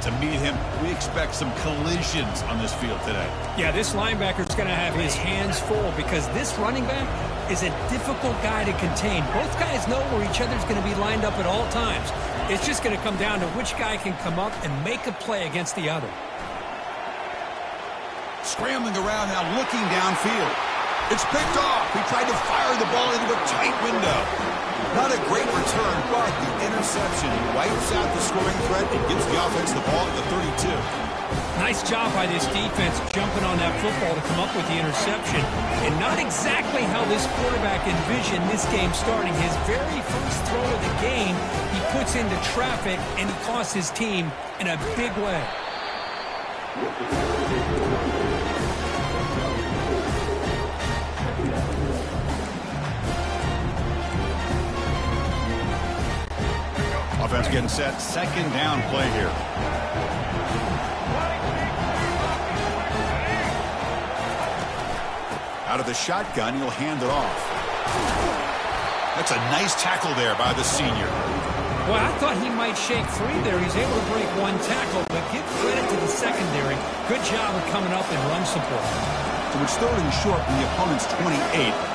To meet him, we expect some collisions on this field today. Yeah, this linebacker's going to have his hands full because this running back is a difficult guy to contain. Both guys know where each other's going to be lined up at all times. It's just going to come down to which guy can come up and make a play against the other. Scrambling around now, looking downfield. It's picked off. He tried to fire the ball into a tight window. Not a great return, but the interception wipes out the scoring threat and gives the offense the ball at the 32. Nice job by this defense jumping on that football to come up with the interception. And not exactly how this quarterback envisioned this game starting. His very first throw of the game, he puts into traffic, and he costs his team in a big way. Offense getting set. Second down play here. Out of the shotgun, he'll hand it off. That's a nice tackle there by the senior. Well, I thought he might shake free there. He's able to break one tackle, but give credit to the secondary. Good job of coming up in run support. So it's third and short from the opponent's 28.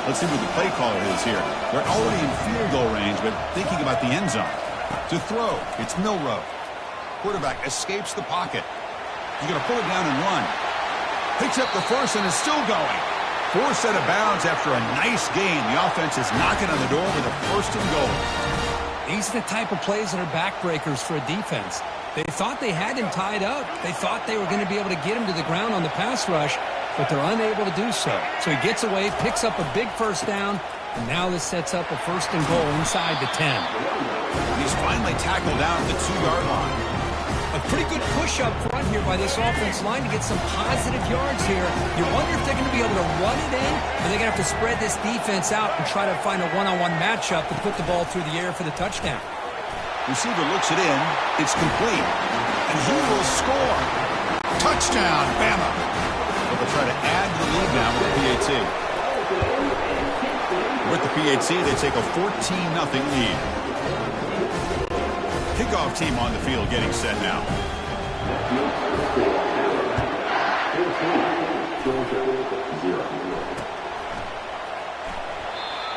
Let's see what the play caller is here. They're already in field goal range, but thinking about the end zone. To throw, it's Milrow. Quarterback escapes the pocket. He's going to pull it down and run. Picks up the first and is still going. Forced out of bounds after a nice gain. The offense is knocking on the door with a first and goal. These are the type of plays that are backbreakers for a defense. They thought they had him tied up. They thought they were going to be able to get him to the ground on the pass rush, but they're unable to do so. So he gets away, picks up a big first down, and now this sets up a first and goal inside the 10. He's finally tackled down at the 2-yard line. A pretty good push up front here by this offense line to get some positive yards here. You wonder if they're going to be able to run it in, or they're going to have to spread this defense out and try to find a one-on-one matchup to put the ball through the air for the touchdown. Receiver looks it in. It's complete. And he will score. Touchdown, Bama. They'll try to add to the lead now with the PAT. With the PAT, they take a 14-0 lead. Kickoff team on the field getting set now.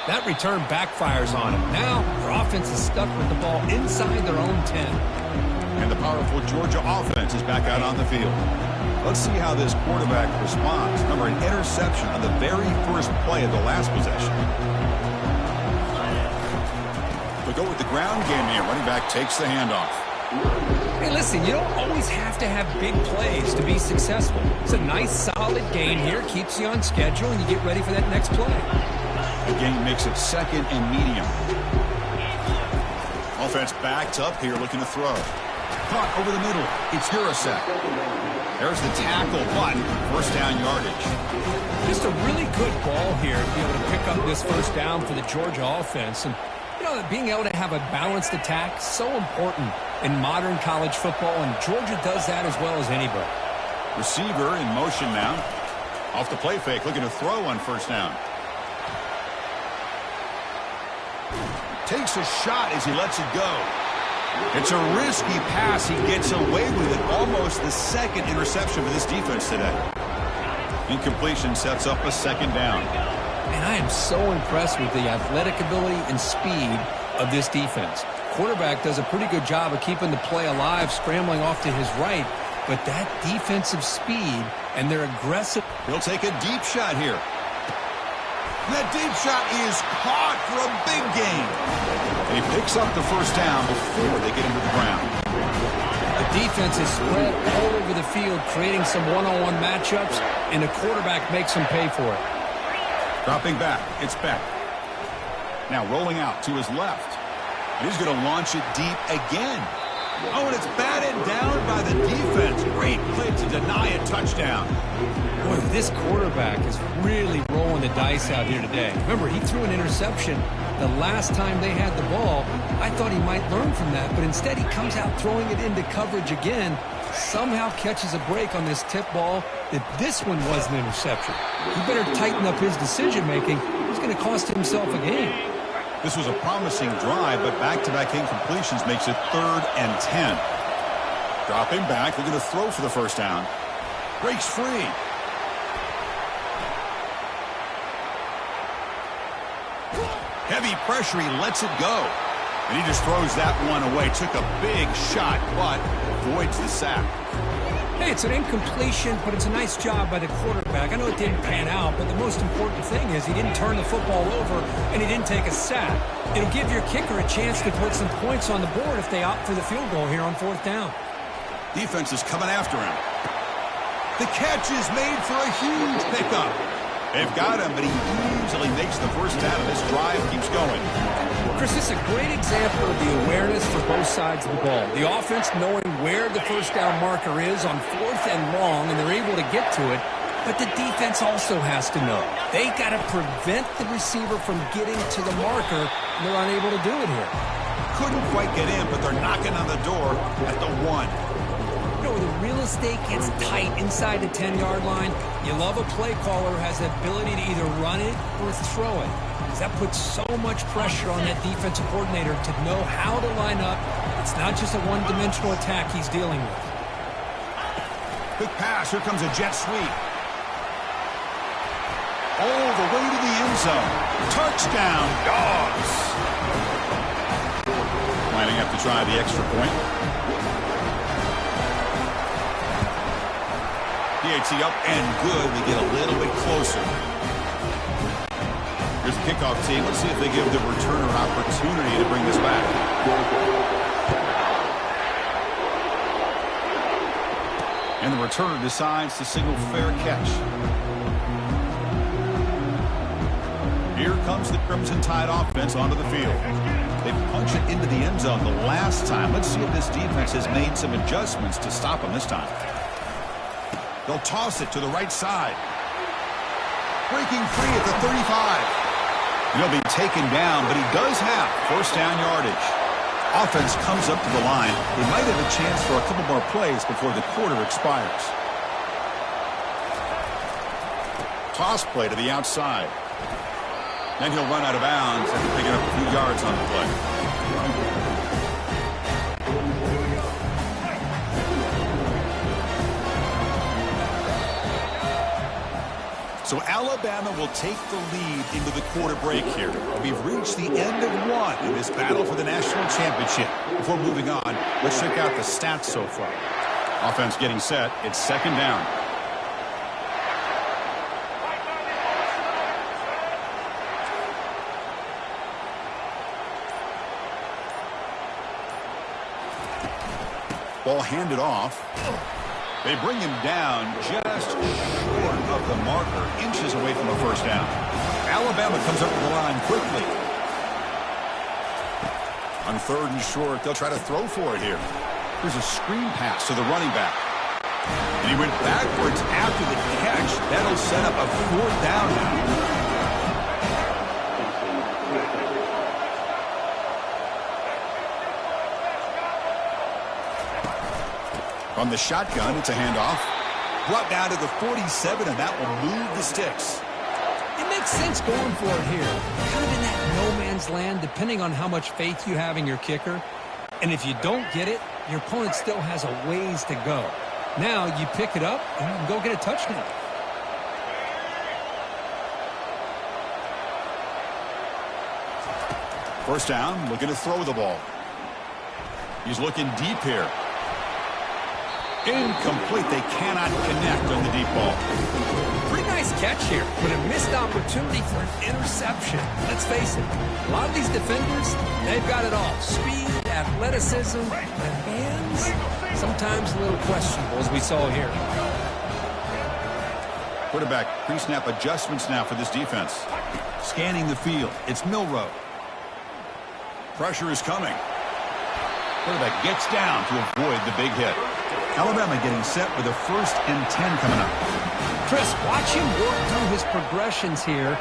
That return backfires on them. Now their offense is stuck with the ball inside their own 10. And the powerful Georgia offense is back out on the field. Let's see how this quarterback responds. Remember, an interception on the very first play of the last possession. We go with the ground game here. Running back takes the handoff. Hey, listen, you don't always have to have big plays to be successful. It's a nice, solid gain here. Keeps you on schedule, and you get ready for that next play. The gain makes it second and medium. Offense backed up here, looking to throw. Caught over the middle. It's Urasek. There's the tackle, but first down yardage. Just a really good ball here to be able to pick up this first down for the Georgia offense. And you know, being able to have a balanced attack is so important in modern college football, and Georgia does that as well as anybody. Receiver in motion now. Off the play fake, looking to throw on first down. Takes a shot as he lets it go. It's a risky pass. He gets away with it. Almost the second interception for this defense today. Incompletion sets up a second down. And I am so impressed with the athletic ability and speed of this defense. Quarterback does a pretty good job of keeping the play alive, scrambling off to his right. But that defensive speed and their aggressive... He'll take a deep shot here. That deep shot is caught for a big gain. And he picks up the first down before they get him to the ground. The defense is spread all over the field, creating some one-on-one matchups, and the quarterback makes them pay for it. Dropping back, it's Beck. Now rolling out to his left. And he's going to launch it deep again. Oh, and it's batted down by the defense. Great play to deny a touchdown. Boy, this quarterback is really rolling the dice out here today. Remember, he threw an interception the last time they had the ball. I thought he might learn from that, but instead he comes out throwing it into coverage again. Somehow catches a break on this tip ball that this one was an interception. He better tighten up his decision-making. He's going to cost himself a game. This was a promising drive, but back-to-back incompletions makes it 3rd and 10. Dropping back, looking to throw for the first down. Breaks free. Heavy pressure, he lets it go. And he just throws that one away. Took a big shot, but avoids the sack. Hey, it's an incompletion, but it's a nice job by the quarterback. I know it didn't pan out, but the most important thing is he didn't turn the football over and he didn't take a sack. It'll give your kicker a chance to put some points on the board if they opt for the field goal here on 4th down. Defense is coming after him. The catch is made for a huge pickup. They've got him, but he easily makes the first down, and this drive keeps going. Chris, this is a great example of the awareness for both sides of the ball. The offense knowing where the first down marker is on 4th and long, and they're able to get to it. But the defense also has to know. They got to prevent the receiver from getting to the marker, and they're unable to do it here. Couldn't quite get in, but they're knocking on the door at the 1. You know, the real estate gets tight inside the 10-yard line, you love a play caller who has the ability to either run it or throw it. Because that puts so much pressure on that defensive coordinator to know how to line up. It's not just a one-dimensional attack he's dealing with. Quick pass. Here comes a jet sweep. All the way to the end zone. Touchdown, Dogs. Lining up to try the extra point. DHC up and good. We get a little bit closer. Here's the kickoff team. Let's see if they give the returner opportunity to bring this back. And the returner decides to signal fair catch. Here comes the Crimson Tide offense onto the field. They punch it into the end zone the last time. Let's see if this defense has made some adjustments to stop them this time. They'll toss it to the right side. Breaking free at the 35. And he'll be taken down, but he does have first down yardage. Offense comes up to the line. They might have a chance for a couple more plays before the quarter expires. Toss play to the outside. Then he'll run out of bounds after picking up a few yards on the play. So Alabama will take the lead into the quarter break here. We've reached the end of one in this battle for the national championship. Before moving on, let's check out the stats so far. Offense getting set. It's second down. Ball handed off. They bring him down just short of the marker, inches away from a first down. Alabama comes up to the line quickly. On third and short, they'll try to throw for it here. Here's a screen pass to the running back. And he went backwards after the catch. That'll set up a fourth down now. From the shotgun, it's a handoff. Brought down to the 47, and that will move the sticks. It makes sense going for it here. Kind of in that no-man's land, depending on how much faith you have in your kicker. And if you don't get it, your opponent still has a ways to go. Now you pick it up, and you can go get a touchdown. First down, looking to throw the ball. He's looking deep here. Incomplete. They cannot connect on the deep ball. Pretty nice catch here, but a missed opportunity for an interception. Let's face it, a lot of these defenders, they've got it all. Speed, athleticism, and hands, sometimes a little questionable, as we saw here. Quarterback pre-snap adjustments now for this defense. Scanning the field. It's Milroe. Pressure is coming. Quarterback gets down to avoid the big hit. Alabama getting set with a 1st and 10 coming up. Chris, watch him work through his progressions here.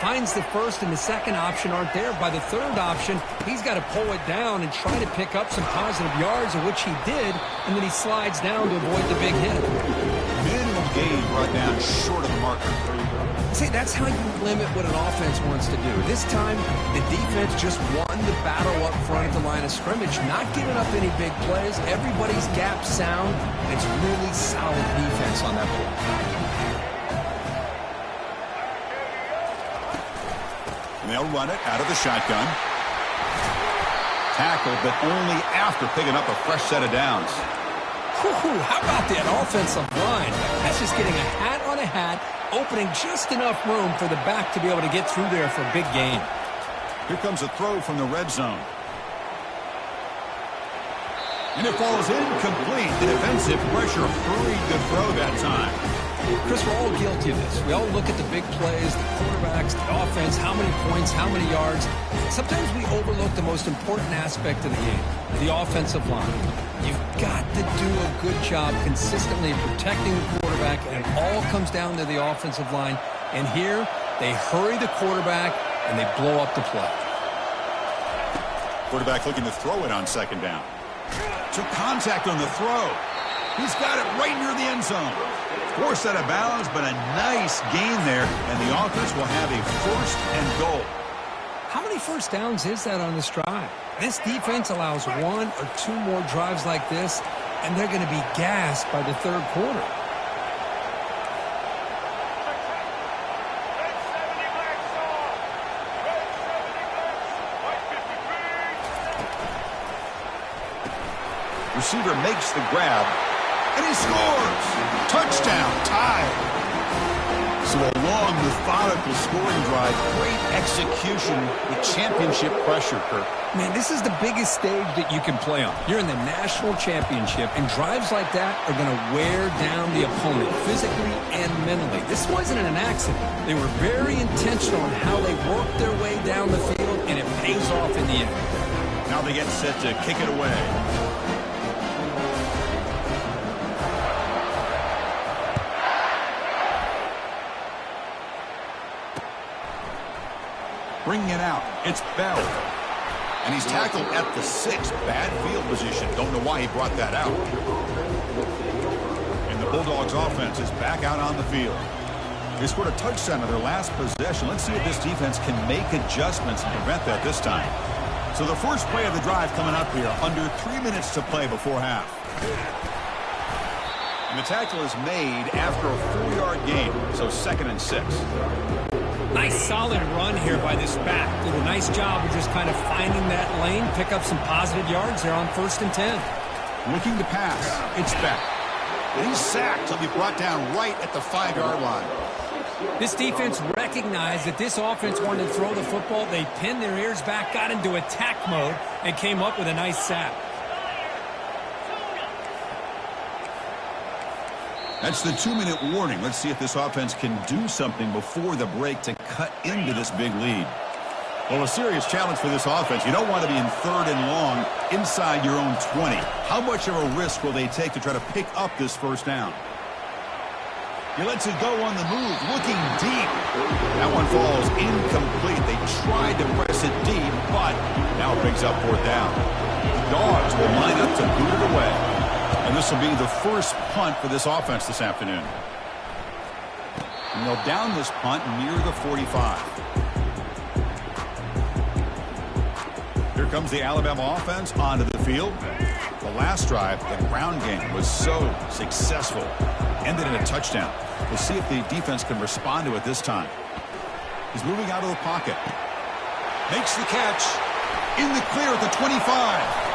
Finds the first and the second option aren't there. By the third option, he's got to pull it down and try to pick up some positive yards, of which he did, and then he slides down to avoid the big hit. Minimal gain brought down short of the marker. See, that's how you limit what an offense wants to do. This time, the defense just won the battle up front at the line of scrimmage, not giving up any big plays. Everybody's gap sound. It's really solid defense on that play. And they'll run it out of the shotgun. Tackle, but only after picking up a fresh set of downs. Whew, how about that offensive line? That's just getting a hat on a hat, opening just enough room for the back to be able to get through there for a big gain. Here comes a throw from the red zone. And it falls incomplete. The defensive pressure hurried the throw that time. Chris, we're all guilty of this. We all look at the big plays, the quarterbacks, the offense, how many points, how many yards. Sometimes we overlook the most important aspect of the game, the offensive line. You've got to do a good job consistently protecting the quarterback, and it all comes down to the offensive line. And here, they hurry the quarterback, and they blow up the play. Quarterback looking to throw it on second down. Took contact on the throw. He's got it right near the end zone. Forced out of bounds, but a nice gain there, and the offense will have a 1st and goal. How many first downs is that on this drive? This defense allows 1 or 2 more drives like this, and they're going to be gassed by the 3rd quarter. Receiver makes the grab, and he scores! Touchdown, tied. So a long, methodical scoring drive, great execution with championship pressure, Kirk. Man, this is the biggest stage that you can play on. You're in the national championship, and drives like that are going to wear down the opponent physically and mentally. This wasn't an accident. They were very intentional in how they worked their way down the field, and it pays off in the end. Now they get set to kick it away. Bringing it out, it's Bell. And he's tackled at the 6. Bad field position. Don't know why he brought that out. And the Bulldogs offense is back out on the field. They scored a touchdown on their last possession. Let's see if this defense can make adjustments and prevent that this time. So the first play of the drive coming up here. Under 3 minutes to play before half. And the tackle is made after a 4-yard gain. So 2nd and 6. Nice solid run here by this back. Did a nice job of just kind of finding that lane, pick up some positive yards there on 1st and 10. Looking to pass. It's back. And he's sacked. He'll be brought down right at the 5-yard line. This defense recognized that this offense wanted to throw the football. They pinned their ears back, got into attack mode, and came up with a nice sack. That's the 2-minute warning. Let's see if this offense can do something before the break to cut into this big lead. Well, a serious challenge for this offense. You don't want to be in 3rd and long inside your own 20. How much of a risk will they take to try to pick up this 1st down? He lets it go on the move, looking deep. That one falls incomplete. They tried to press it deep, but now it brings up 4th down. The Dogs will line up to boot it away. And this will be the first punt for this offense this afternoon. And they'll down this punt near the 45. Here comes the Alabama offense onto the field. The last drive, the ground game was so successful. Ended in a touchdown. We'll see if the defense can respond to it this time. He's moving out of the pocket. Makes the catch. In the clear at the 25.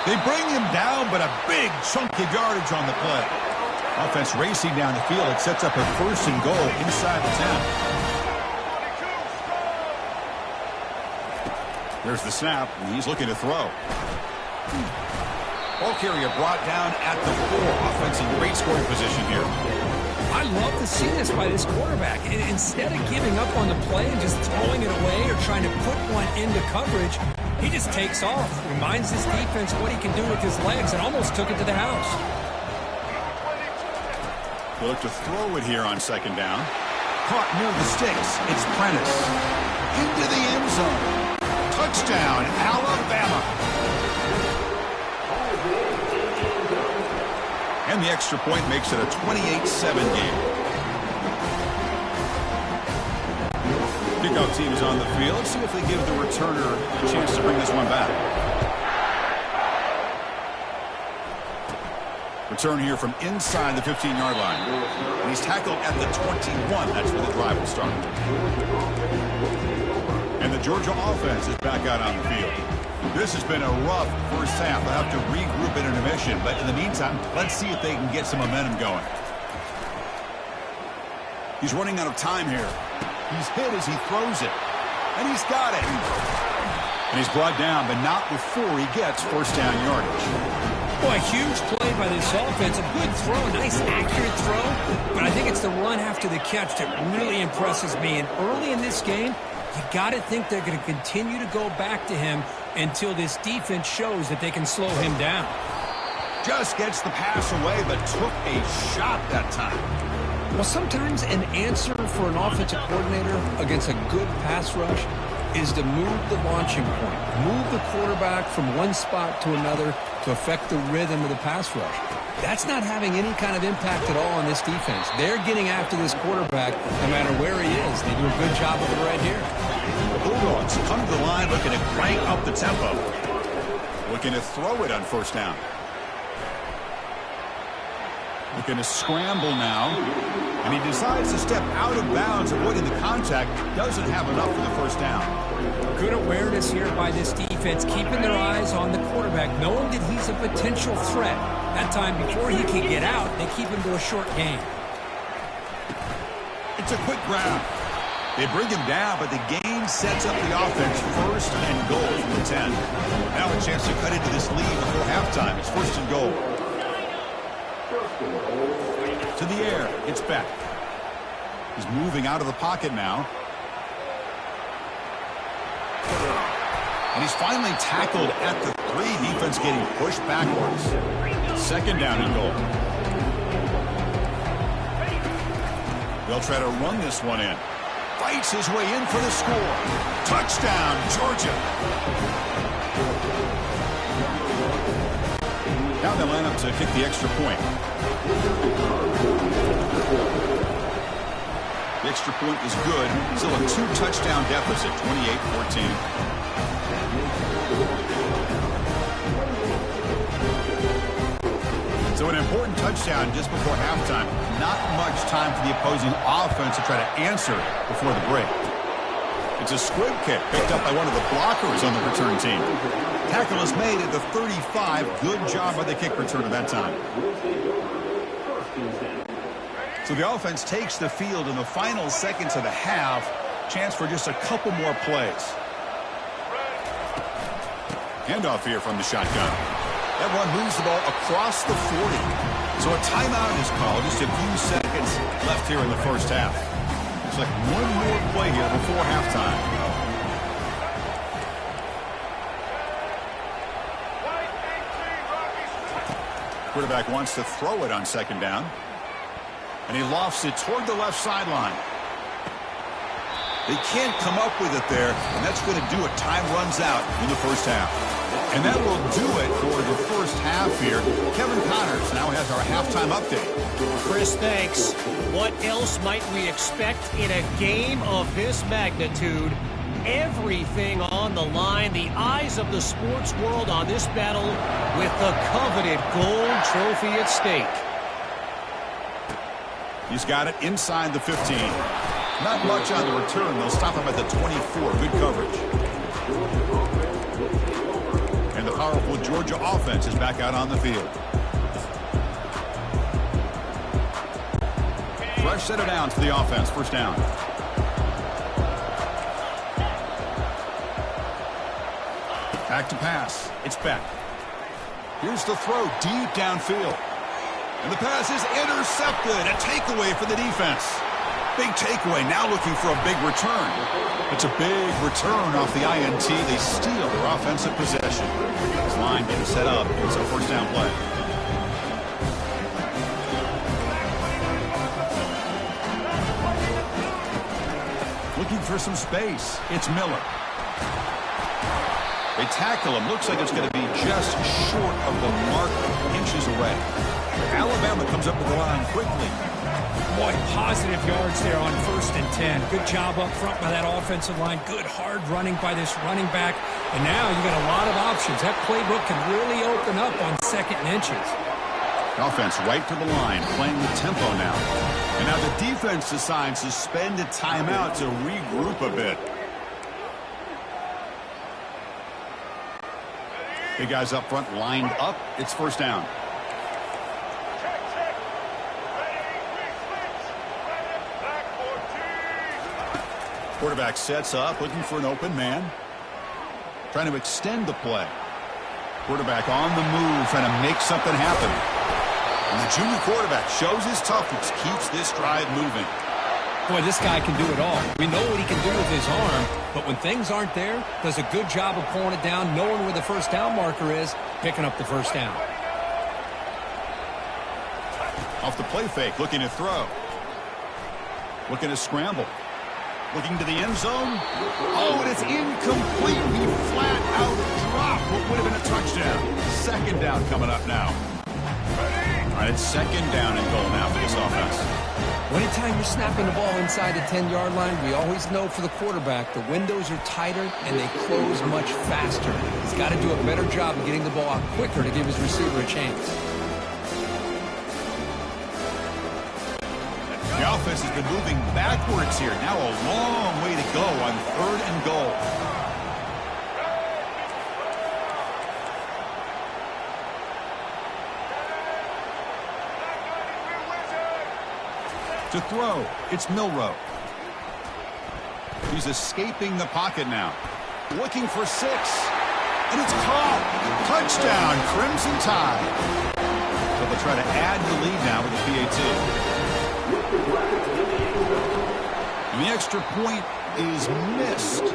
They bring him down, but a big chunk of yardage on the play. Offense racing down the field. It sets up a 1st and goal inside the 10. There's the snap, and he's looking to throw. Ball carrier brought down at the 4. Offense in great scoring position here. I love to see this by this quarterback. And instead of giving up on the play and just throwing it away or trying to put one into coverage, he just takes off. Reminds his defense what he can do with his legs and almost took it to the house. We'll look to throw it here on 2nd down. Caught near the sticks. It's Prentice. Into the end zone. Touchdown, Alabama. And the extra point makes it a 28-7 game. Kickoff team is on the field. Let's see if they give the returner a chance to bring this one back. Return here from inside the 15-yard line. And he's tackled at the 21. That's where the drive will start. And the Georgia offense is back out on the field. This has been a rough first half. They'll have to regroup in intermission. But in the meantime, let's see if they can get some momentum going. He's running out of time here. He's hit as he throws it. And he's got it. And he's brought down, but not before he gets 1st down yardage. Boy, a huge play by this offense. A good throw, a nice accurate throw. But I think it's the run after the catch that really impresses me. And early in this game, you got to think they're going to continue to go back to him until this defense shows that they can slow him down. Just gets the pass away, but took a shot that time. Well, sometimes an answer for an offensive coordinator against a good pass rush is to move the launching point, move the quarterback from one spot to another to affect the rhythm of the pass rush. That's not having any kind of impact at all on this defense. They're getting after this quarterback no matter where he is. They do a good job of it right here. The Bulldogs come to the line looking to crank up the tempo. Looking to throw it on first down. Looking to scramble now. And he decides to step out of bounds, avoiding the contact. Doesn't have enough for the first down. Good awareness here by this defense, keeping their eyes on the quarterback, knowing that he's a potential threat. That time before he can get out, they keep him to a short gain. It's a quick grab. They bring him down, but the gain sets up the offense first and goal from the 10. Now a chance to cut into this lead before halftime. It's first and goal. To the air. It's back. He's moving out of the pocket now. And he's finally tackled at the 3. Defense getting pushed backwards. Second down and goal. They'll try to run this one in. Fights his way in for the score. Touchdown, Georgia. Now they line up to kick the extra point. The extra point is good. Still a 2-touchdown deficit, 28-14. So an important touchdown just before halftime. Not much time for the opposing offense to try to answer before the break. It's a squib kick picked up by one of the blockers on the return team. Tackle is made at the 35. Good job by the kick return at that time. So the offense takes the field in the final seconds of the half. Chance for just a couple more plays. Handoff here from the shotgun. That one moves the ball across the 40. So a timeout is called. Just a few seconds left here in the first half. Looks like one more play here before halftime. Quarterback wants to throw it on second down. And he lofts it toward the left sideline. They can't come up with it there, and that's going to do it. Time runs out in the first half. And that will do it for the first half here. Kevin Connors now has our halftime update. Chris, thanks. What else might we expect in a game of this magnitude? Everything on the line. The eyes of the sports world on this battle with the coveted gold trophy at stake. He's got it inside the 15. Not much on the return. They'll stop him at the 24. Good coverage. And the powerful Georgia offense is back out on the field. Fresh set of downs for the offense. First down. Back to pass. It's back. Here's the throw deep downfield. And the pass is intercepted. A takeaway for the defense. Big takeaway. Now looking for a big return. It's a big return off the INT. They steal their offensive possession. This line getting set up. It's a first down play. Looking for some space. It's Miller. They tackle him. Looks like it's going to be just short of the mark, inches away. Alabama comes up with the line quickly. Boy, positive yards there on 1st and 10. Good job up front by that offensive line. Good hard running by this running back. And now you got a lot of options. That playbook can really open up on 2nd and inches. Offense right to the line, playing the tempo now. And now the defense decides to spend a timeout to regroup a bit. Big guys up front lined up. It's first down. Quarterback sets up, looking for an open man. Trying to extend the play. Quarterback on the move, trying to make something happen. And the junior quarterback shows his toughness, keeps this drive moving. Boy, this guy can do it all. We know what he can do with his arm, but when things aren't there, does a good job of pulling it down, knowing where the first down marker is, picking up the first down. Off the play fake, looking to throw. Looking to scramble. Looking to the end zone. Oh, and it's incomplete. He flat out dropped what would have been a touchdown. Second down coming up now. All right, it's second down and goal now for this offense. Well, anytime you're snapping the ball inside the 10-yard line, we always know for the quarterback the windows are tighter and they close much faster. He's got to do a better job of getting the ball out quicker to give his receiver a chance. The offense has been moving backwards here. Now a long way to go on third and goal. To throw, it's Milroe. He's escaping the pocket now. Looking for 6. And it's caught. Touchdown, Crimson Tide. So they'll try to add the lead now with the PAT. And the extra point is missed.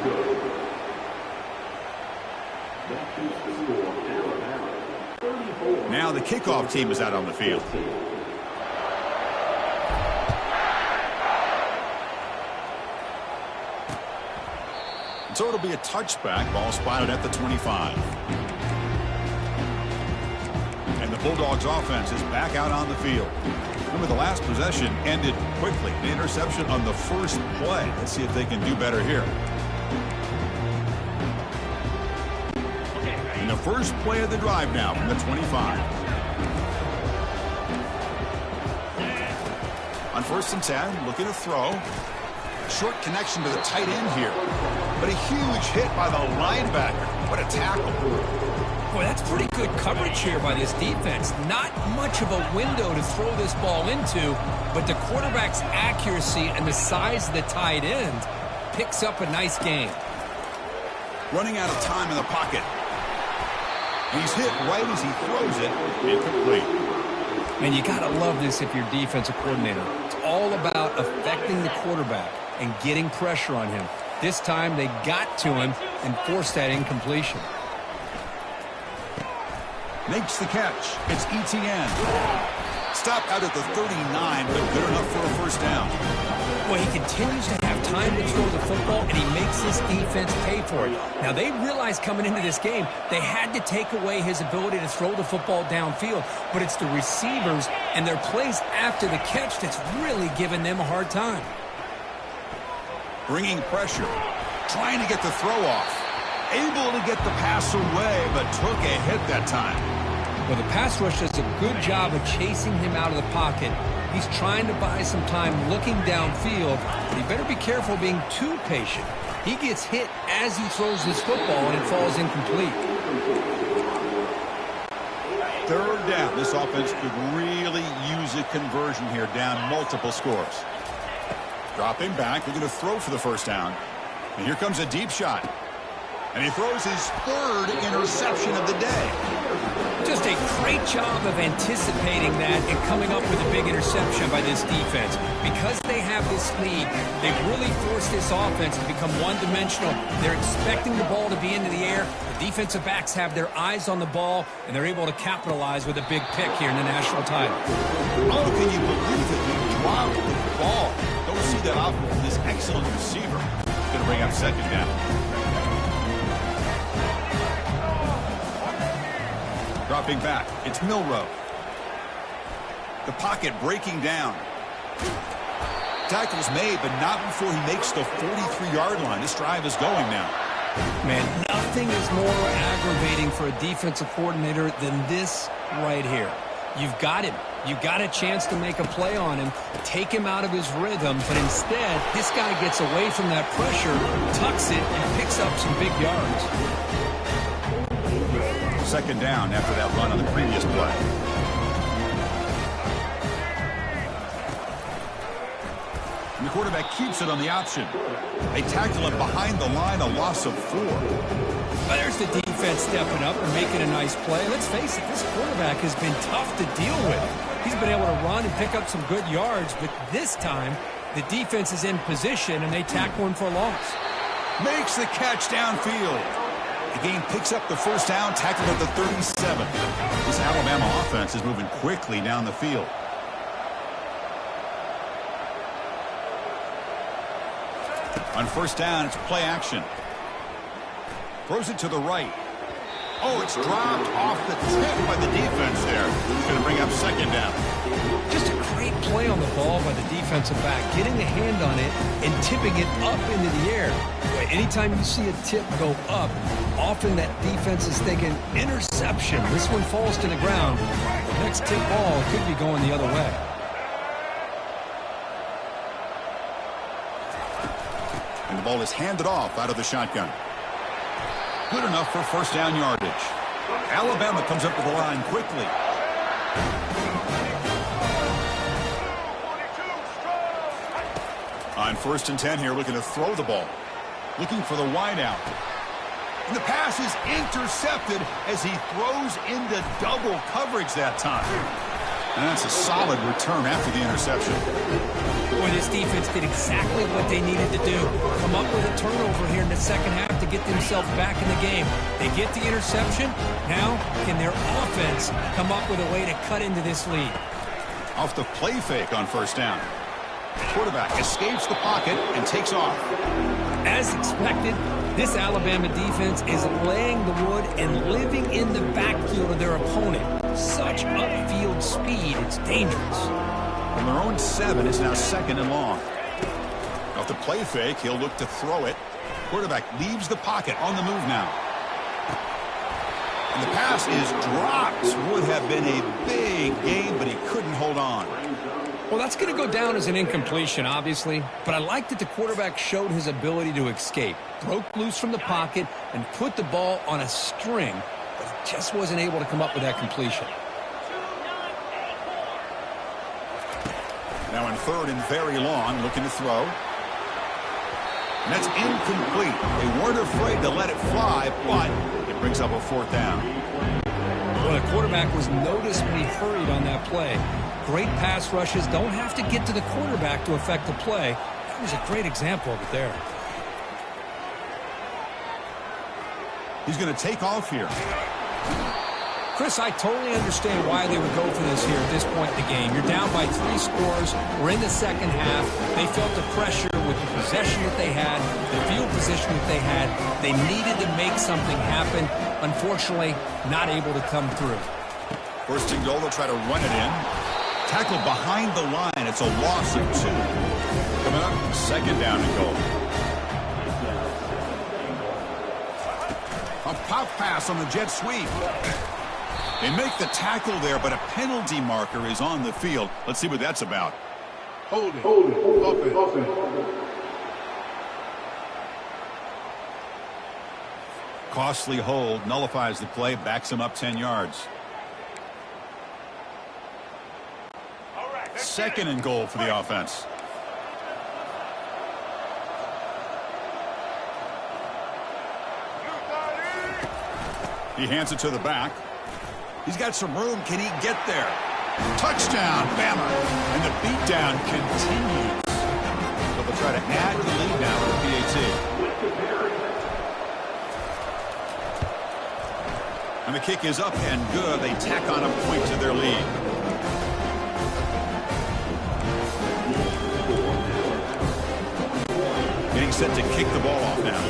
Now the kickoff team is out on the field. So it'll be a touchback. Ball spotted at the 25. And the Bulldogs offense is back out on the field. Remember, the last possession ended quickly. The interception on the first play. Let's see if they can do better here. And the first play of the drive now from the 25. On 1st and 10, looking to throw. Short connection to the tight end here. But a huge hit by the linebacker. What a tackle. Boy, that's pretty good coverage here by this defense. Not much of a window to throw this ball into, but the quarterback's accuracy and the size of the tight end picks up a nice gain. Running out of time in the pocket. He's hit right as he throws it. Incomplete. And you got to love this if you're defensive coordinator. It's all about affecting the quarterback and getting pressure on him. This time they got to him and forced that incompletion. Makes the catch. It's Etienne. Stopped out at the 39, but good enough for a first down. Well, he continues to have time to throw the football, and he makes his defense pay for it. Now, they realized coming into this game they had to take away his ability to throw the football downfield, but it's the receivers and their plays after the catch that's really giving them a hard time. Bringing pressure, trying to get the throw off. Able to get the pass away, but took a hit that time. Well, the pass rush does a good job of chasing him out of the pocket. He's trying to buy some time looking downfield, but he better be careful being too patient. He gets hit as he throws this football, and it falls incomplete. Third down. This offense could really use a conversion here, down multiple scores. Dropping back, looking to throw for the first down. And here comes a deep shot. And he throws his third interception of the day. Just a great job of anticipating that and coming up with a big interception by this defense. Because they have this lead, they've really forced this offense to become one-dimensional. They're expecting the ball to be into the air. The defensive backs have their eyes on the ball, and they're able to capitalize with a big pick here in the national title. Oh, can you believe it? He dropped the ball. Don't see that off from this excellent receiver. He's going to bring up second down. Dropping back, it's Milroe. The pocket breaking down. Tackle's made, but not before he makes the 43-yard line. This drive is going now. Man, nothing is more aggravating for a defensive coordinator than this right here. You've got him. You've got a chance to make a play on him, take him out of his rhythm, but instead, this guy gets away from that pressure, tucks it, and picks up some big yards. Second down after that run on the previous play. And the quarterback keeps it on the option. They tackle him behind the line, a loss of 4. Well, there's the defense stepping up and making a nice play. Let's face it, this quarterback has been tough to deal with. He's been able to run and pick up some good yards, but this time, the defense is in position, and they tackle him for a loss. Makes the catch downfield. The game picks up the first down, tackled at the 37. This Alabama offense is moving quickly down the field. On first down, it's play action. Throws it to the right. Oh, it's dropped off the tip by the defense there. It's going to bring up second down. Just a great play on the ball by the defensive back, getting a hand on it and tipping it up into the air. Boy, anytime you see a tip go up, often that defense is thinking interception. This one falls to the ground. Next tip ball could be going the other way. And the ball is handed off out of the shotgun. Good enough for first down yardage. Alabama comes up to the line quickly. On 1st and 10 here, looking to throw the ball. Looking for the wide out. And the pass is intercepted as he throws into double coverage that time. And that's a solid return after the interception. Boy, this defense did exactly what they needed to do. Come up with a turnover here in the second half to get themselves back in the game. They get the interception. Now, can their offense come up with a way to cut into this lead? Off the play fake on first down. Quarterback escapes the pocket and takes off. As expected, this Alabama defense is laying the wood and living in the backfield of their opponent. Such upfield speed, it's dangerous. From their own 7, it's now 2nd and long. Off the play fake, he'll look to throw it. Quarterback leaves the pocket on the move now. And the pass is dropped. Would have been a big gain, but he couldn't hold on. Well, that's going to go down as an incompletion, obviously, but I like that the quarterback showed his ability to escape, broke loose from the pocket, and put the ball on a string, but he just wasn't able to come up with that completion. Now in 3rd and very long, looking to throw. And that's incomplete. They weren't afraid to let it fly, but it brings up a 4th down. Well, the quarterback was noticeably hurried on that play. Great pass rushes don't have to get to the quarterback to affect the play. That was a great example of it there. He's going to take off here. Chris, I totally understand why they would go for this here at this point in the game. You're down by 3 scores. We're in the second half. They felt the pressure with the possession that they had, the field position that they had. They needed to make something happen. Unfortunately, not able to come through. 1st and goal, they'll try to run it in. Tackle behind the line. It's a loss of 2. Coming up, 2nd down and goal. A pop pass on the jet sweep. They make the tackle there, but a penalty marker is on the field. Let's see what that's about. Hold it. Offense. Costly hold, nullifies the play, backs him up 10 yards. 2nd and goal for the offense. He hands it to the back. He's got some room. Can he get there? Touchdown, Bama. And the beatdown continues. So they'll try to add the lead now with the PAT. And the kick is up and good. They tack on a point to their lead. Getting set to kick the ball off now.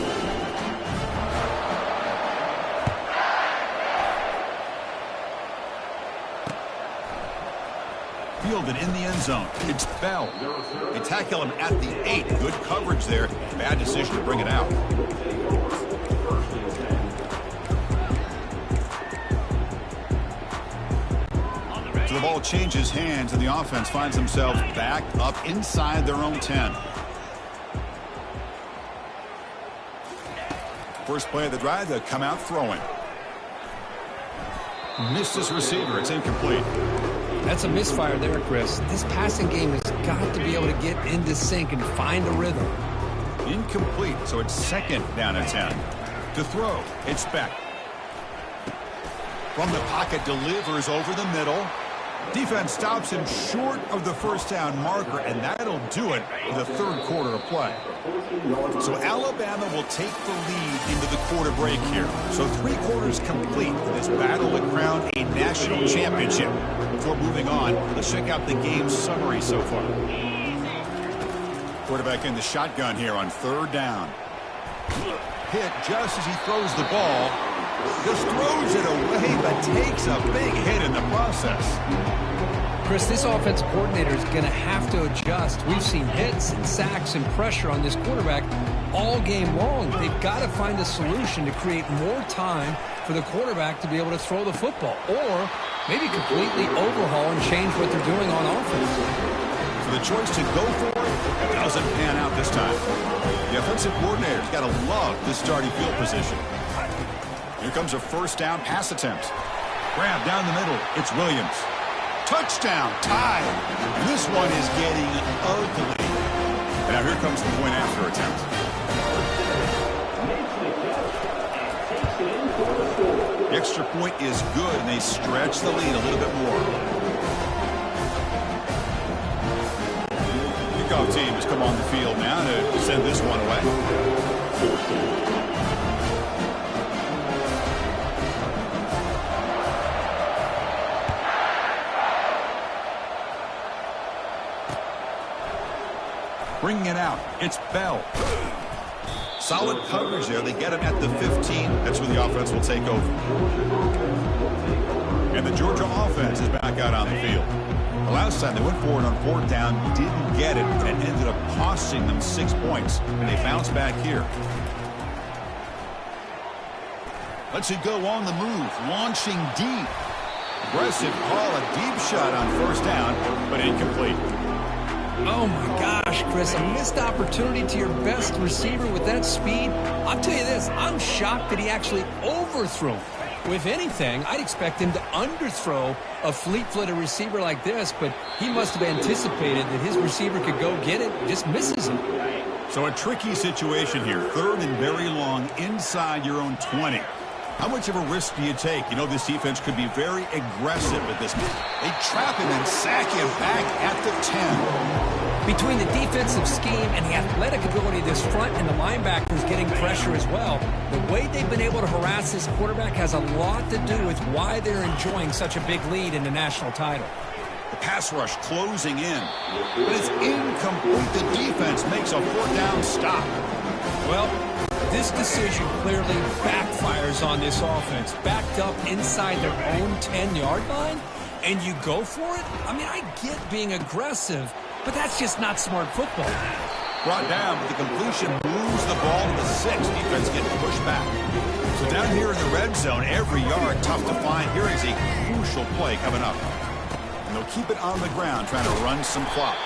Fielded in the end zone. It's Bell. They tackle him at the 8. Good coverage there. Bad decision to bring it out. So the ball changes hands and the offense finds themselves back up inside their own 10. First play of the drive, they come out throwing. Missed his receiver. It's incomplete. That's a misfire there, Chris. This passing game has got to be able to get into sync and find a rhythm. Incomplete, so it's 2nd down and 10. To throw, it's Beck. From the pocket, delivers over the middle. Defense stops him short of the first down marker, and that'll do it for the 3rd quarter of play. So Alabama will take the lead into the quarter break here. So 3 quarters complete for this battle to crown a national championship. Before moving on, let's check out the game summary so far. Quarterback in the shotgun here on 3rd down. Hit just as he throws the ball. Just throws it away, but takes a big hit in the process. Chris, this offensive coordinator is going to have to adjust. We've seen hits and sacks and pressure on this quarterback all game long. They've got to find a solution to create more time for the quarterback to be able to throw the football, or maybe completely overhaul and change what they're doing on offense. So the choice to go for it doesn't pan out this time. The offensive coordinator's got to love this starting field position. Here comes a first down pass attempt. Grab down the middle. It's Williams. Touchdown, tied. And this one is getting ugly. And now here comes the point after attempt. The extra point is good, and they stretch the lead a little bit more. Kickoff team has come on the field now to send this one away. Bringing it out, it's Bell. Solid coverage there. They get him at the 15. That's where the offense will take over. And the Georgia offense is back out on the field. The last time they went forward on fourth down, didn't get it, and it ended up costing them 6 points. And they bounce back here. Lets it go on the move, launching deep. Aggressive call, a deep shot on first down, but incomplete. Oh, my gosh, Chris, a missed opportunity to your best receiver with that speed. I'll tell you this, I'm shocked that he actually overthrew him. If anything, I'd expect him to underthrow a fleet-footed receiver like this, but he must have anticipated that his receiver could go get it and just misses him. So a tricky situation here. Third and very long inside your own 20. How much of a risk do you take? You know, this defense could be very aggressive with this. They trap him and sack him back at the 10. Between the defensive scheme and the athletic ability of this front and the linebackers getting pressure as well, the way they've been able to harass this quarterback has a lot to do with why they're enjoying such a big lead in the national title. The pass rush closing in, but it's incomplete. The defense makes a fourth down stop. Well, this decision clearly backfires on this offense. Backed up inside their own 10-yard line, and you go for it? I mean, I get being aggressive, but that's just not smart football. Brought down, but the completion moves the ball to the 6. Defense getting pushed back. So down here in the red zone, every yard tough to find. Here is a crucial play coming up. And they'll keep it on the ground, trying to run some clock.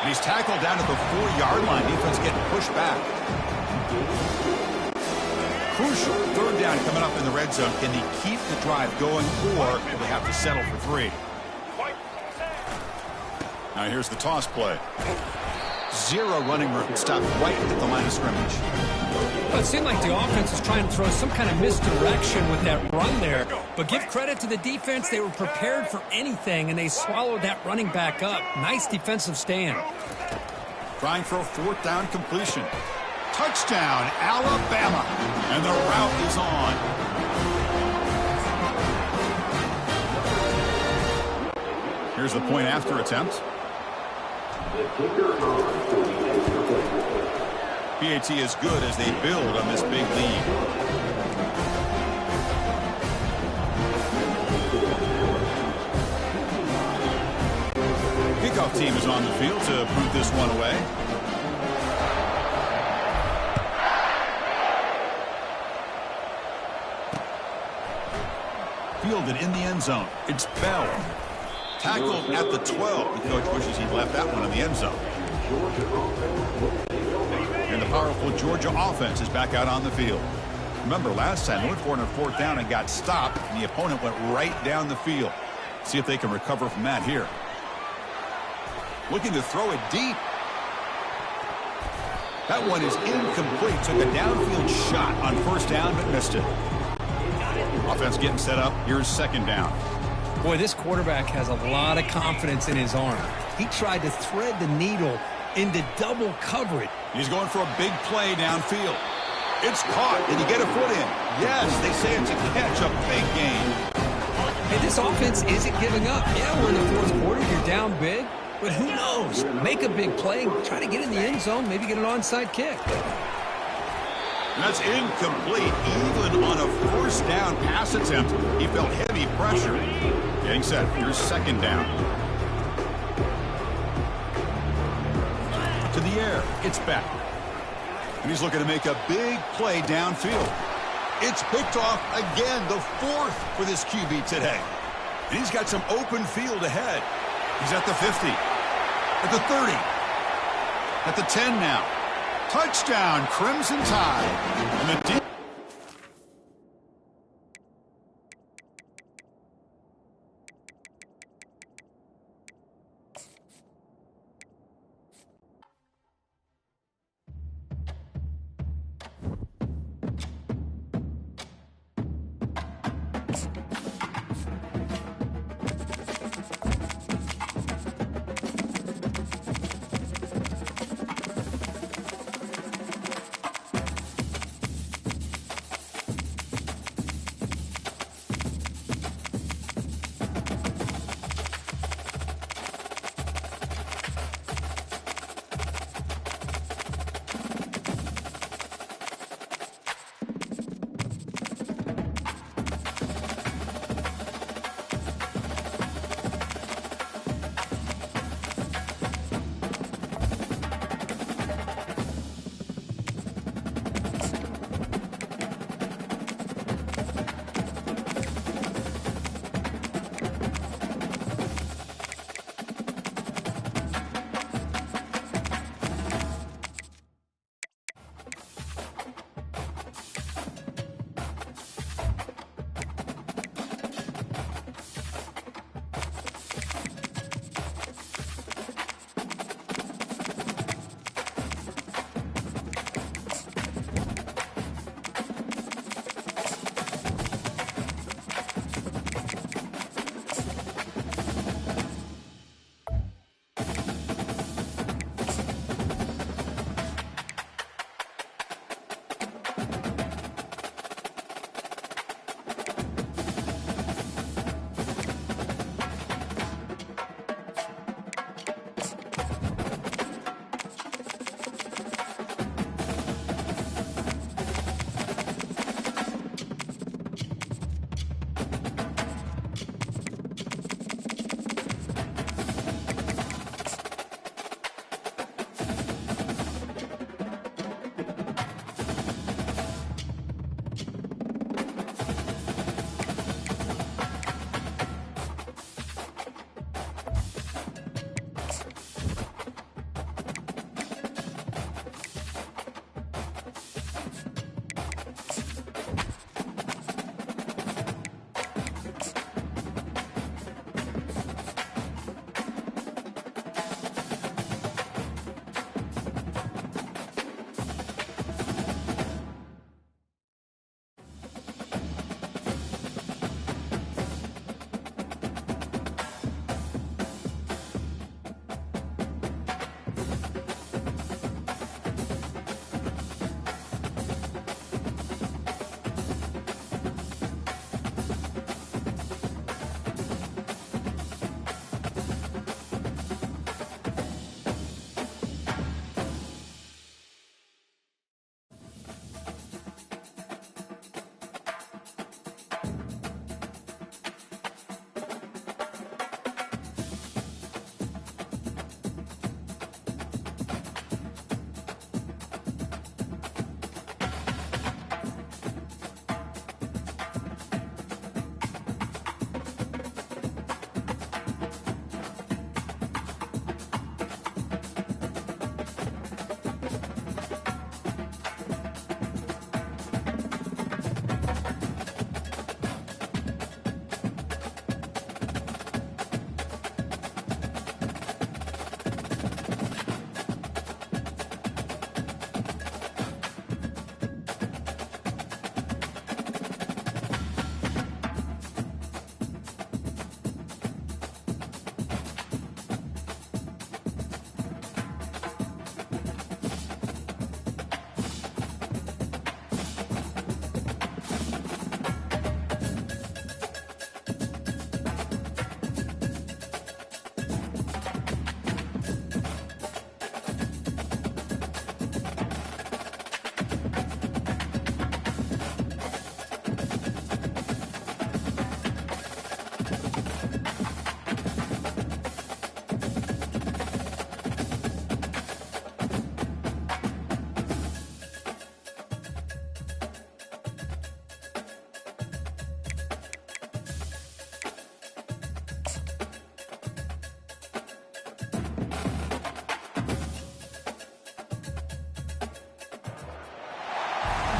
And he's tackled down at the 4-yard line. Defense getting pushed back. Crucial third down coming up in the red zone. Can they keep the drive going, or will they have to settle for 3? Now here's the toss play. Zero running room. Stopped right at the line of scrimmage. Well, it seemed like the offense was trying to throw some kind of misdirection with that run there. But give credit to the defense. They were prepared for anything, and they swallowed that running back up. Nice defensive stand. Trying for a fourth down completion. Touchdown, Alabama. And the route is on. Here's the point after attempt. PAT is good as they build on this big lead. Kickoff team is on the field to put this one away. Fielded in the end zone. It's Bell. Tackled at the 12. The coach wishes he'd left that one in the end zone. And the powerful Georgia offense is back out on the field. Remember, last time they went for it on fourth down and got stopped, and the opponent went right down the field. See if they can recover from that here. Looking to throw it deep. That one is incomplete. Took a downfield shot on first down, but missed it. Offense getting set up. Here's second down. Boy, this quarterback has a lot of confidence in his arm. He tried to thread the needle into double coverage. He's going for a big play downfield. It's caught. Did he get a foot in? Yes, they say it's a catch, a big gain. Hey, this offense isn't giving up. Yeah, we're in the fourth quarter. You're down big. But who knows? Make a big play, try to get in the end zone, maybe get an onside kick. And that's incomplete. Even on a first down pass attempt, he felt heavy pressure. Getting set. Here's second down. To the air. It's back. And he's looking to make a big play downfield. It's picked off again, the fourth for this QB today. And he's got some open field ahead. He's at the 50, at the 30, at the 10 now. Touchdown, Crimson Tide. And the deep.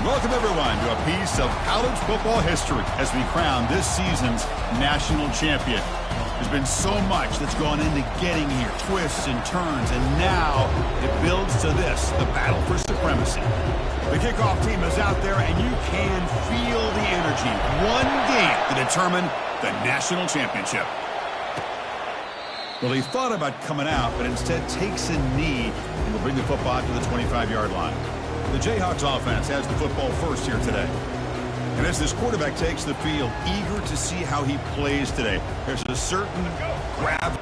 Welcome, everyone, to a piece of college football history as we crown this season's national champion. There's been so much that's gone into getting here, twists and turns, and now it builds to this, the battle for supremacy. The kickoff team is out there, and you can feel the energy. One game to determine the national championship. Well, he thought about coming out, but instead takes a knee and will bring the football to the 25-yard line. The Jayhawks offense has the football first here today. And as this quarterback takes the field, eager to see how he plays today, there's a certain grab.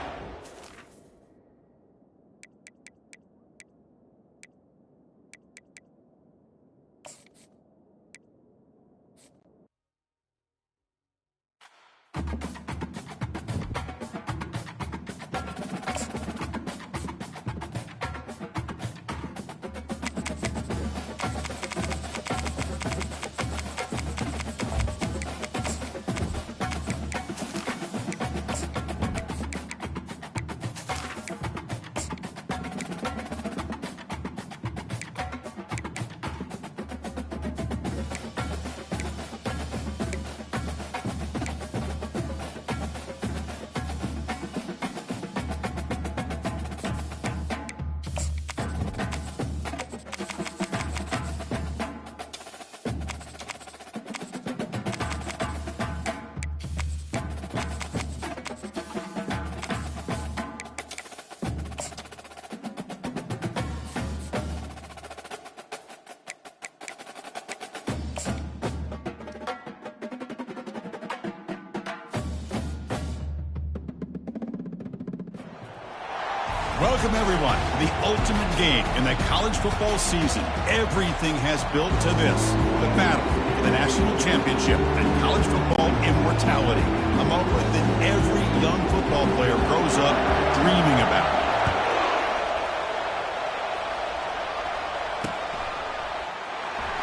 Welcome, everyone, to the ultimate game in the college football season. Everything has built to this, the battle for the national championship and college football immortality, a moment that every young football player grows up dreaming about.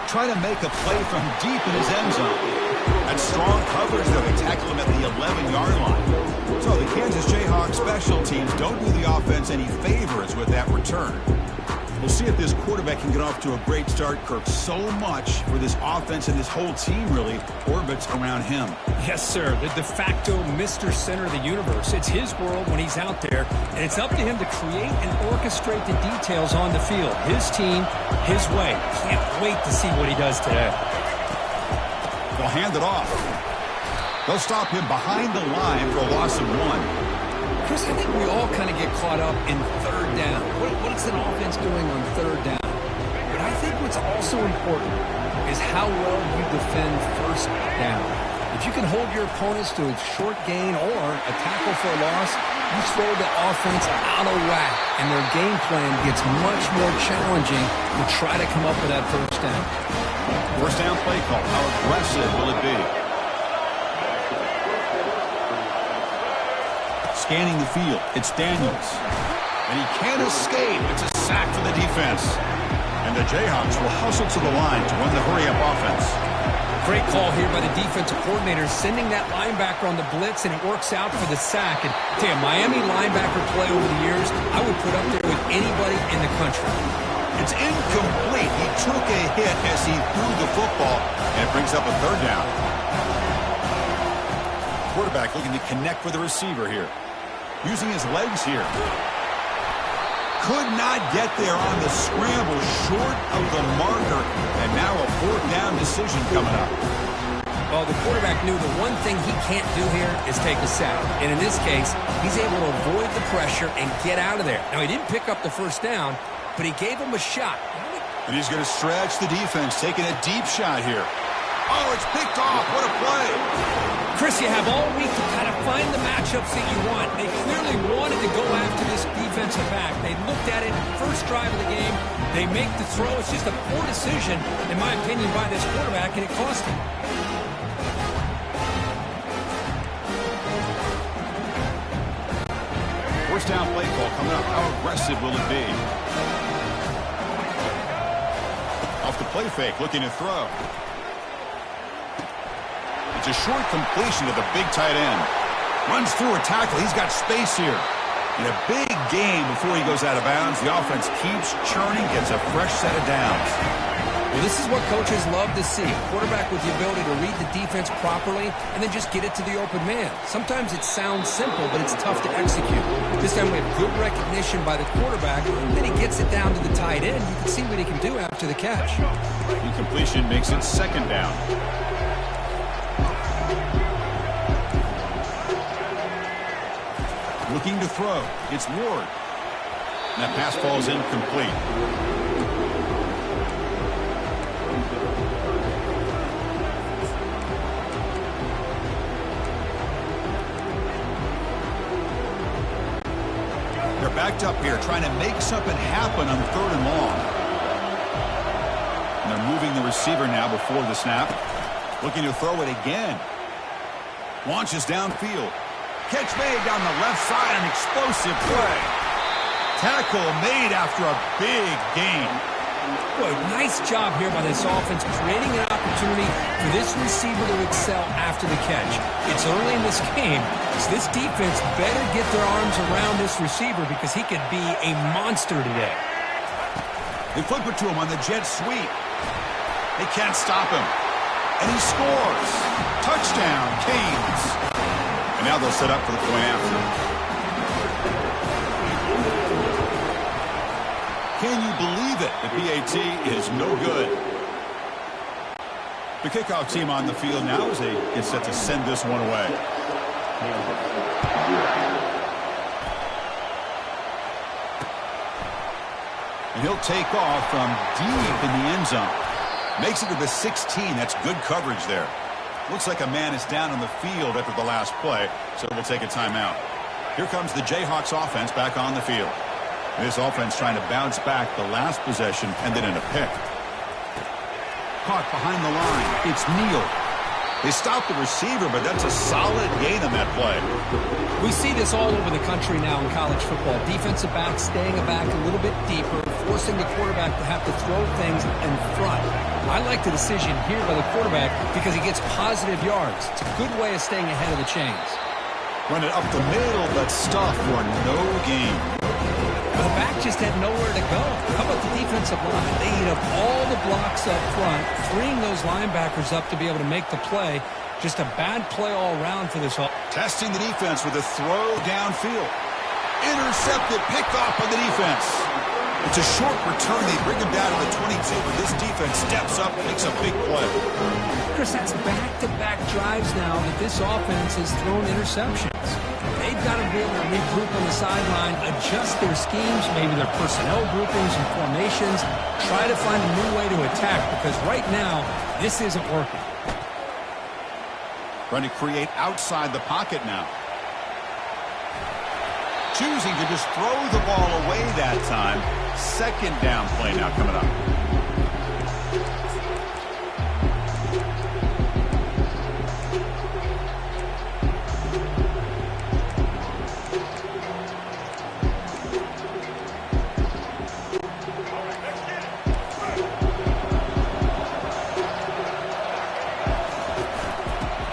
Try to make a play from deep in his end zone. That strong coverage, though, they tackle him at the 11-yard line. So the Kansas Jayhawks special teams don't do the offense any favors with that return. We'll see if this quarterback can get off to a great start, Kirk. So much for this offense and this whole team really orbits around him. Yes, sir. The de facto Mr. Center of the universe. It's his world when he's out there, and it's up to him to create and orchestrate the details on the field. His team, his way. Can't wait to see what he does today. They'll hand it off. They'll stop him behind the line for a loss of 1. Chris, I think we all kind of get caught up in third down. What's an offense doing on third down? But I think what's also important is how well you defend first down. If you can hold your opponents to a short gain or a tackle for a loss, you throw the offense out of whack, and their game plan gets much more challenging to try to come up with that first down. First down play call. How aggressive will it be? Scanning the field. It's Daniels. And he can't escape. It's a sack for the defense. And the Jayhawks will hustle to the line to run the hurry-up offense. Great call here by the defensive coordinator, sending that linebacker on the blitz, and it works out for the sack. And damn, Miami linebacker play over the years, I would put up there with anybody in the country. It's incomplete. He took a hit as he threw the football, and it brings up a third down. Quarterback looking to connect with the receiver here. Using his legs here. Could not get there on the scramble, short of the marker, and now a fourth down decision coming up. Well, the quarterback knew the one thing he can't do here is take a sack. And in this case, he's able to avoid the pressure and get out of there. Now, he didn't pick up the first down, but he gave him a shot. And he's going to stretch the defense, taking a deep shot here. Oh, it's picked off. What a play. Chris, you have all week to kind of find the matchups that you want. They clearly wanted to go after this defensive back. They looked at it first drive of the game. They make the throw. It's just a poor decision, in my opinion, by this quarterback, and it cost him. First down play call coming up. How aggressive will it be? Off the play fake, looking to throw. It's a short completion to the big tight end. Runs through a tackle. He's got space here. In a big game before he goes out of bounds, the offense keeps churning, gets a fresh set of downs. They This is what coaches love to see. A quarterback with the ability to read the defense properly and then just get it to the open man. Sometimes it sounds simple, but it's tough to execute. This time we have good recognition by the quarterback, then he gets it down to the tight end. You can see what he can do after the catch. Incompletion makes it second down. Looking to throw. It's Ward. And that pass falls incomplete. They're backed up here, trying to make something happen on 3rd and long. And they're moving the receiver now before the snap. Looking to throw it again. Launches downfield. Catch made down the left side, an explosive play. Tackle made after a big gain. Boy, nice job here by this offense, creating an opportunity for this receiver to excel after the catch. It's early in this game, so this defense better get their arms around this receiver because he could be a monster today. They flip it to him on the jet sweep. They can't stop him. And he scores. Touchdown, Canes. And now they'll set up for the point after. Can you believe it? The PAT is no good. The kickoff team on the field now as they get set to send this one away. And he'll take off from deep in the end zone. Makes it to the 16. That's good coverage there. Looks like a man is down on the field after the last play, so we'll take a timeout. Here comes the Jayhawks offense back on the field. This offense trying to bounce back the last possession and then in a pick. Caught behind the line. It's Neal. They stopped the receiver, but that's a solid gain on that play. We see this all over the country now in college football. Defensive backs staying back a little bit deeper, forcing the quarterback to have to throw things in front. I like the decision here by the quarterback because he gets positive yards. It's a good way of staying ahead of the chains. Run it up the middle, but stuff for no gain. The back just had nowhere to go. How about the defensive line? They eat up all the blocks up front, freeing those linebackers up to be able to make the play. Just a bad play all around for this. Testing the defense with a throw downfield. Intercepted, picked off by the defense. It's a short return. They bring him down to the 22, but this defense steps up and makes a big play. Chris, that's back-to-back drives now that this offense has thrown interceptions. They've got to be able to regroup on the sideline, adjust their schemes, maybe their personnel groupings and formations, try to find a new way to attack because right now, this isn't working. Trying to create outside the pocket now. Choosing to just throw the ball away that time. Second down play now coming up.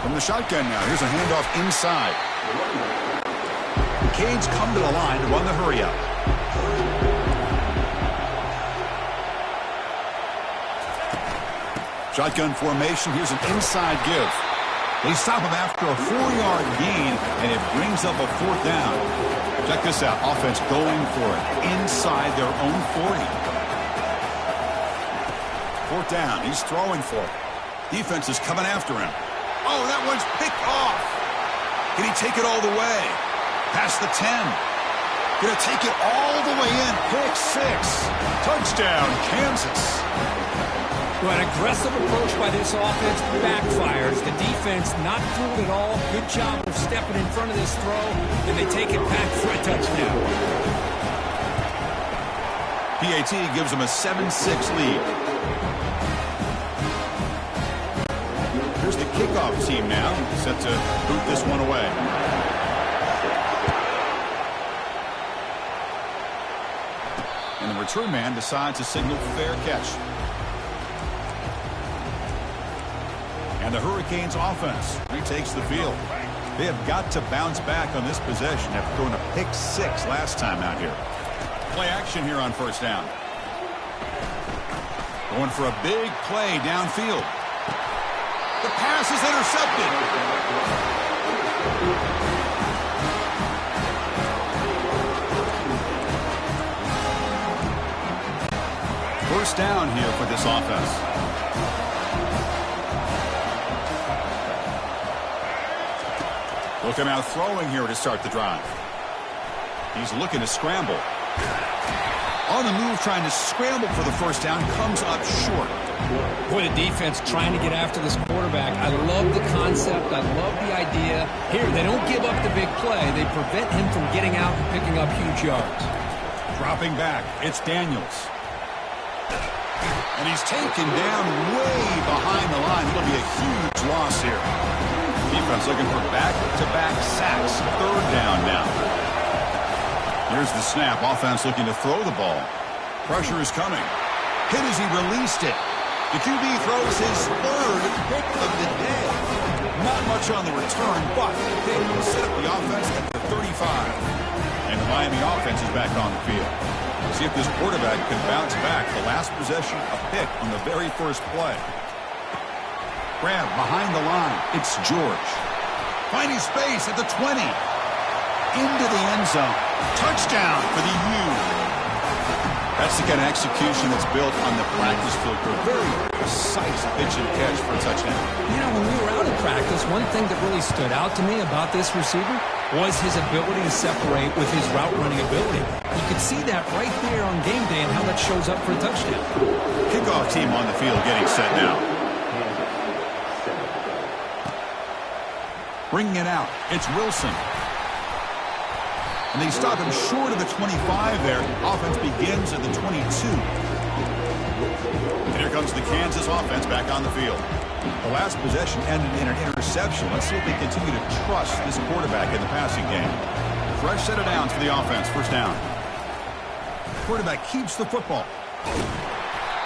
From the shotgun now. Here's a handoff inside. Canes come to the line to run the hurry up. Shotgun formation. Here's an inside give. They stop him after a 4-yard gain, and it brings up a 4th down. Check this out. Offense going for it inside their own 40. 4th down. He's throwing for it. Defense is coming after him. Oh, that one's picked off. Can he take it all the way? Past the 10. Gonna take it all the way in. Pick 6. Touchdown, Kansas. Well, an aggressive approach by this offense backfires. The defense not fooled at all. Good job of stepping in front of this throw, and they take it back for a touchdown. PAT gives them a 7-6 lead. Here's the kickoff team now, set to boot this one away. And the return man decides to signal fair catch. And the Hurricanes offense retakes the field. They have got to bounce back on this possession after throwing a pick 6 last time out here. Play action here on 1st down. Going for a big play downfield. The pass is intercepted. First down here for this offense. Looking out throwing here to start the drive. He's looking to scramble. On the move, trying to scramble for the first down, comes up short. Boy, the defense trying to get after this quarterback. I love the concept. I love the idea. Here, they don't give up the big play. They prevent him from getting out and picking up huge yards. Dropping back, it's Daniels. And he's taken down way behind the line. It'll be a huge loss here. Defense looking for back-to-back sacks. Third down now. Here's the snap. Offense looking to throw the ball. Pressure is coming. Hit as he released it. The QB throws his third pick of the day. Not much on the return, but they will set up the offense at the 35. And the Miami offense is back on the field. See if this quarterback can bounce back. The last possession, a pick on the very first play. Grab behind the line. It's George. Finding space at the 20. Into the end zone. Touchdown for the U. That's the kind of execution that's built on the practice field for a very precise pitch and catch for a touchdown. You know, when we were out in practice, one thing that really stood out to me about this receiver was his ability to separate with his route running ability. You could see that right there on game day and how that shows up for a touchdown. Kickoff team on the field getting set now. Bringing it out. It's Wilson. And they stop him short of the 25 there. Offense begins at the 22. And here comes the Kansas offense back on the field. The last possession ended in an interception. Let's see if they continue to trust this quarterback in the passing game. Fresh set of downs for the offense. First down. Quarterback keeps the football.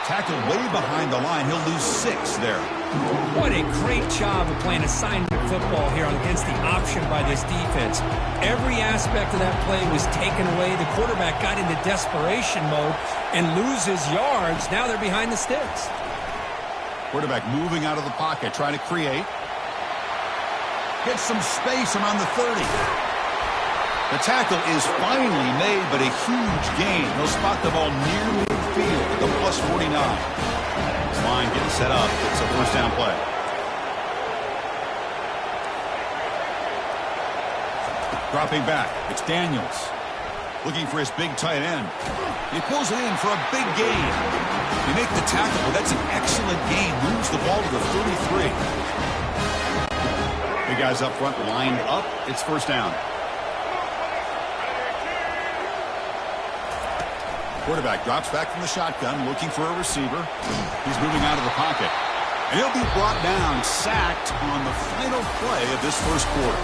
Tackled way behind the line. He'll lose 6 there. What a great job of playing assignment football here against the option by this defense. Every aspect of that play was taken away. The quarterback got into desperation mode and loses yards. Now they're behind the sticks. Quarterback moving out of the pocket, trying to create. Gets some space around the 30. The tackle is finally made, but a huge gain. They'll spot the ball near midfield at the plus 49. This line getting set up. It's a first down play. Dropping back. It's Daniels. Looking for his big tight end. He pulls it in for a big gain. You make the tackle, but that's an excellent gain. Moves the ball to the 33. Big guys up front lined up. It's first down. Quarterback drops back from the shotgun, looking for a receiver. He's moving out of the pocket. And he'll be brought down, sacked on the final play of this first quarter.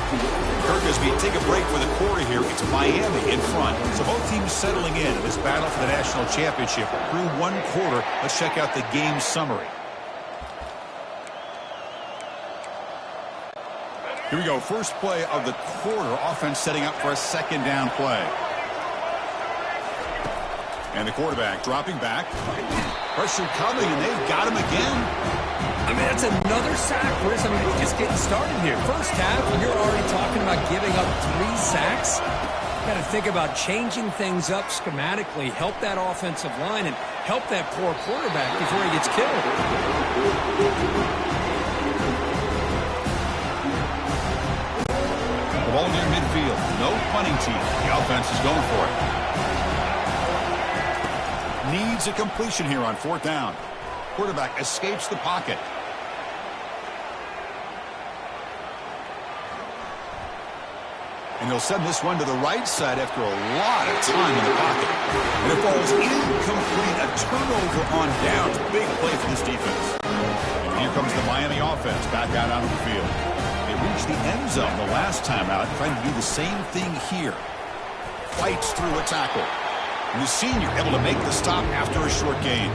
Kirk, as we take a break for the quarter here, it's Miami in front. So both teams settling in this battle for the national championship. Through one quarter, let's check out the game summary. Here we go. First play of the quarter. Offense setting up for a second down play. And the quarterback dropping back. Pressure coming, and they've got him again. I mean, that's another sack. Chris, I mean, we're just getting started here. First half, and you're already talking about giving up 3 sacks. Got to think about changing things up schematically, help that offensive line, and help that poor quarterback before he gets killed. The ball near midfield. No punting team. The offense is going for it. Needs a completion here on fourth down. Quarterback escapes the pocket. And he'll send this one to the right side after a lot of time in the pocket. And it falls incomplete. A turnover on downs. Big play for this defense. And here comes the Miami offense back out onto the field. They reached the end zone the last time out, trying to do the same thing here. Fights through a tackle. And the senior able to make the stop after a short gain.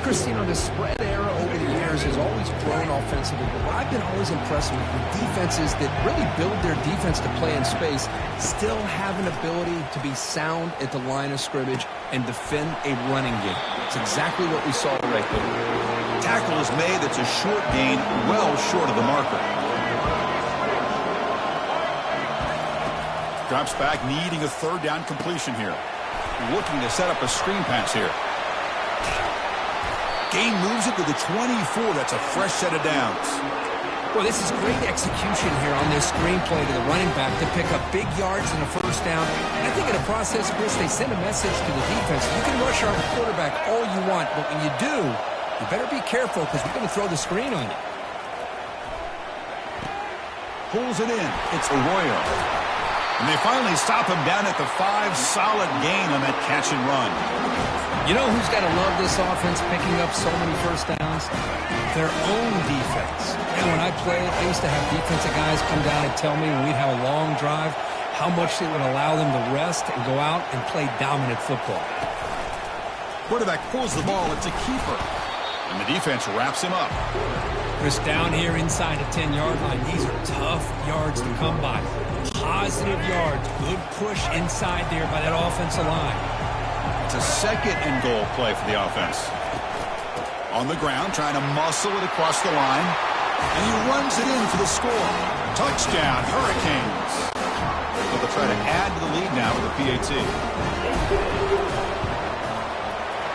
Chris, you know, the spread era over the years Steelers has always grown offensively, but what I've been always impressed with defenses that really build their defense to play in space still have an ability to be sound at the line of scrimmage and defend a running game. It's exactly what we saw right there. Tackle is made. That's a short gain, well short of the marker. Drops back, needing a third down completion here. Looking to set up a screen pass here. Gain moves it to the 24. That's a fresh set of downs. Well, this is great execution here on this screenplay to the running back to pick up big yards in a first down. And I think in the process, Chris, they send a message to the defense. You can rush our quarterback all you want, but when you do, you better be careful because we're going to throw the screen on you. Pulls it in. It's Arroyo. And they finally stop him down at the 5. Solid gain on that catch and run. You know who's got to love this offense picking up so many first downs? Their own defense. And when I played, I used to have defensive guys come down and tell me when we'd have a long drive how much it would allow them to rest and go out and play dominant football. Quarterback pulls the ball. It's a keeper. And the defense wraps him up. Chris, down here inside the 10-yard line, these are tough yards to come by. Positive yards. Good push inside there by that offensive line. It's a second and goal play for the offense. On the ground, trying to muscle it across the line. And he runs it in for the score. Touchdown, Hurricanes. So they'll try to add to the lead now with the PAT.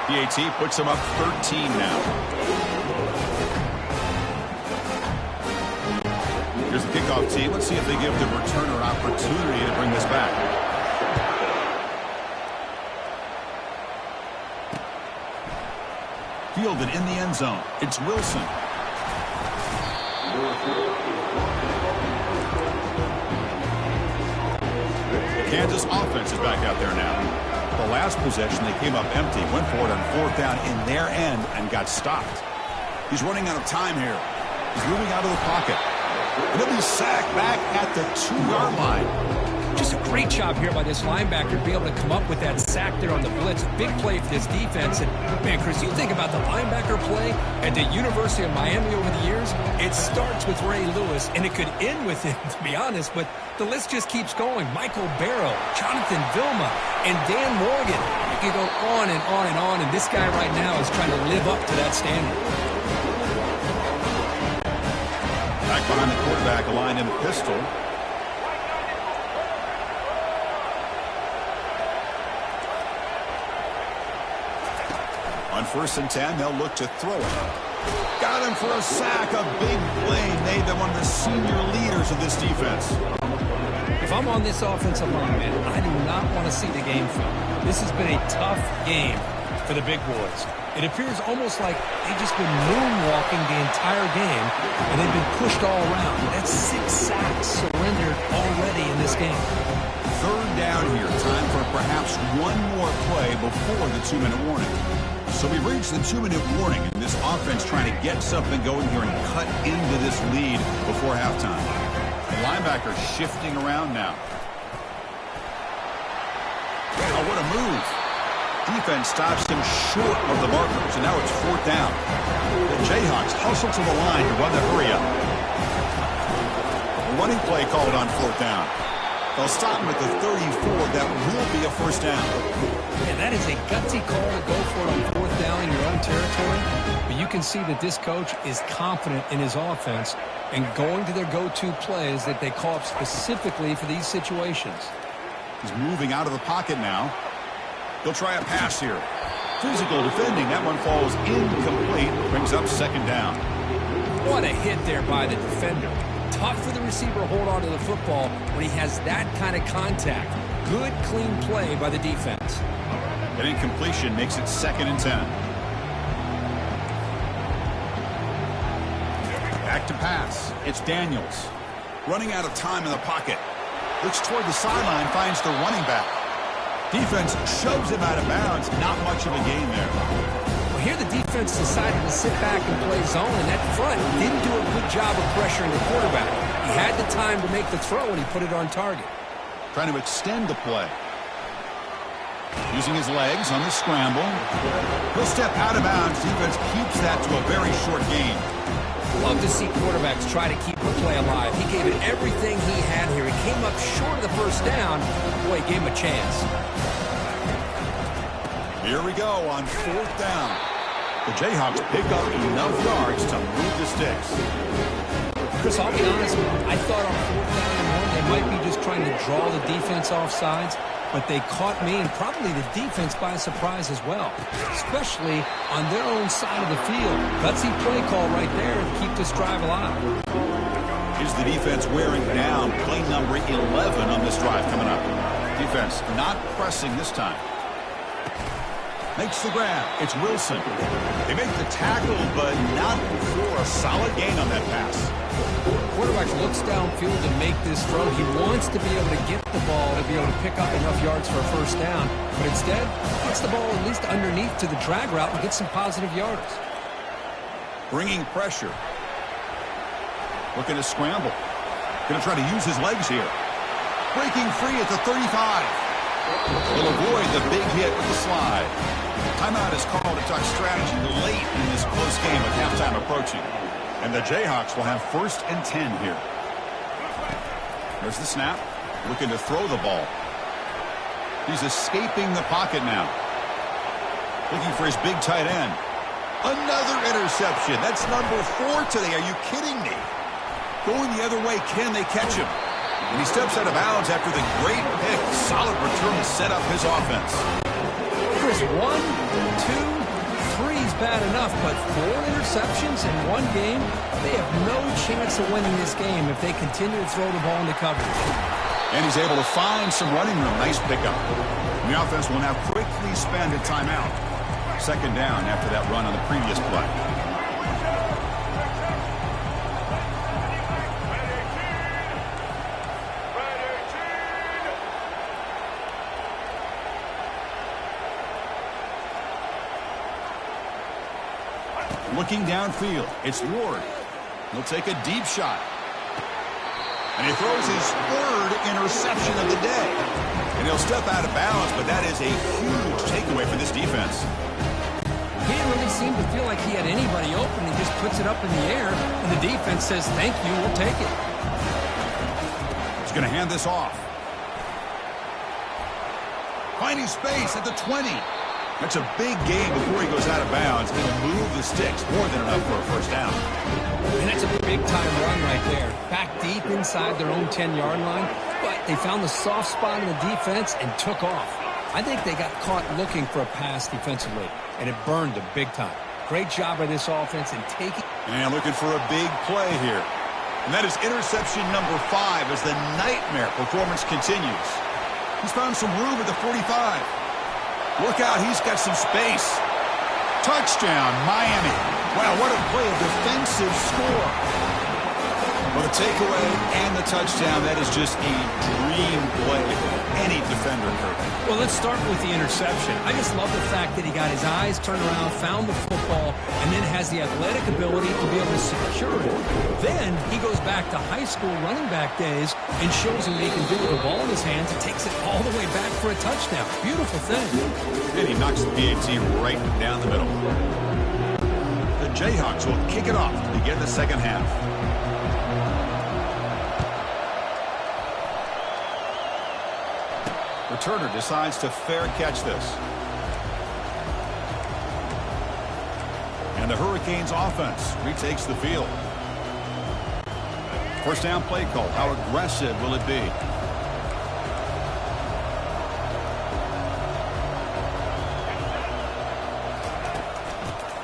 PAT puts them up 13 now. Here's the kickoff team. Let's see if they give the returner an opportunity to bring this back. Fielded in the end zone. It's Wilson. Kansas offense is back out there now. The last possession, they came up empty, went for it on 4th down in their end and got stopped. He's running out of time here. He's moving out of the pocket. And he'll be sacked back at the 2-yard line. Just a great job here by this linebacker to be able to come up with that sack there on the blitz. Big play for this defense. And, man, Chris, you think about the linebacker play at the University of Miami over the years, it starts with Ray Lewis, and it could end with him, to be honest, but the list just keeps going. Michael Barrow, Jonathan Vilma, and Dan Morgan. You go on and on and on, and this guy right now is trying to live up to that standard. Back behind the quarterback, aligned in the pistol. On 1st and 10, they'll look to throw it. Got him for a sack. A big play made them one of the senior leaders of this defense. If I'm on this offensive line, man, I do not want to see the game film. This has been a tough game for the big boys. It appears almost like they've just been moonwalking the entire game, and they've been pushed all around. That's 6 sacks surrendered already in this game. 3rd down here. Time for perhaps one more play before the 2-minute warning. So we've reached the 2-minute warning, and this offense trying to get something going here and cut into this lead before halftime. The linebacker shifting around now. Oh, what a move. Defense stops him short of the markers, and now it's 4th down. The Jayhawks hustle to the line to run the hurry up. A running play called on 4th down. They'll stop him at the 34. That will be a 1st down. Man, that is a gutsy call to go for it on 4th down in your own territory. But you can see that this coach is confident in his offense and going to their go-to plays that they call up specifically for these situations. He's moving out of the pocket now. He'll try a pass here. Physical defending. That one falls incomplete. Brings up 2nd down. What a hit there by the defender. Tough for the receiver to hold on to the football when he has that kind of contact. Good, clean play by the defense. An incompletion makes it 2nd and 10. Back to pass. It's Daniels. Running out of time in the pocket. Looks toward the sideline, finds the running back. Defense shoves him out of bounds. Not much of a gain there. Well, here the defense decided to sit back and play zone, and that front didn't do a good job of pressuring the quarterback. He had the time to make the throw, and he put it on target. Trying to extend the play. Using his legs on the scramble. He'll step out of bounds. Defense keeps that to a very short gain. see quarterbacks try to keep the play alive. He gave it everything he had here. He came up short of the first down. Boy, he gave him a chance. Here we go on 4th down. The Jayhawks pick up enough yards to move the sticks. Chris, I'll be honest, I thought on 4th down and 1 they might be just trying to draw the defense off sides, but they caught me and probably the defense by surprise as well, especially on their own side of the field. Gutsy play call right there to keep this drive alive. Here's the defense wearing down play number 11 on this drive coming up. Defense not pressing this time. Makes the grab. It's Wilson. They make the tackle, but not before a solid gain on that pass. Quarterback looks downfield to make this throw. He wants to be able to get the ball to be able to pick up enough yards for a first down, but instead gets the ball at least underneath to the drag route and gets some positive yards. Bringing pressure. Looking to scramble. Going to try to use his legs here. Breaking free at the 35. He'll avoid the big hit with the slide. Timeout is called to talk strategy late in this close game with halftime approaching. And the Jayhawks will have 1st and 10 here. There's the snap. Looking to throw the ball. He's escaping the pocket now. Looking for his big tight end. Another interception. That's number 4 today. Are you kidding me? Going the other way. Can they catch him? And he steps out of bounds after the great pick. Solid return to set up his offense. Chris, 1, 2, 3 is bad enough, but 4 interceptions in one game, they have no chance of winning this game if they continue to throw the ball into coverage. And he's able to find some running room. Nice pickup. And the offense will now quickly spend a timeout. 2nd down after that run on the previous play. Looking downfield, it's Ward. He'll take a deep shot. And he throws his 3rd interception of the day. And he'll step out of bounds, but that is a huge takeaway for this defense. He didn't really seem to feel like he had anybody open. He just puts it up in the air, and the defense says, thank you, we'll take it. He's going to hand this off. Finding space at the 20. That's a big gain before he goes out of bounds. He'll move the sticks more than enough for a first down. And that's a big-time run right there. Back deep inside their own 10-yard line, but they found the soft spot in the defense and took off. I think they got caught looking for a pass defensively, and it burned them big time. Great job by this offense in taking. And looking for a big play here. And that is interception number 5 as the nightmare performance continues. He's found some room at the 45. Look out, he's got some space. Touchdown, Miami. Wow, what a play, a defensive score. Well, the takeaway and the touchdown, that is just a dream play for any defender, Kirk. Well, let's start with the interception. I just love the fact that he got his eyes turned around, found the football, and then has the athletic ability to be able to secure it. Then he goes back to high school running back days and shows him what he can do with the ball in his hands and takes it all the way back for a touchdown. Beautiful thing. And he knocks the PAT right down the middle. The Jayhawks will kick it off to begin the second half. Returner decides to fair catch this. And the Hurricanes offense retakes the field. First down play call. How aggressive will it be?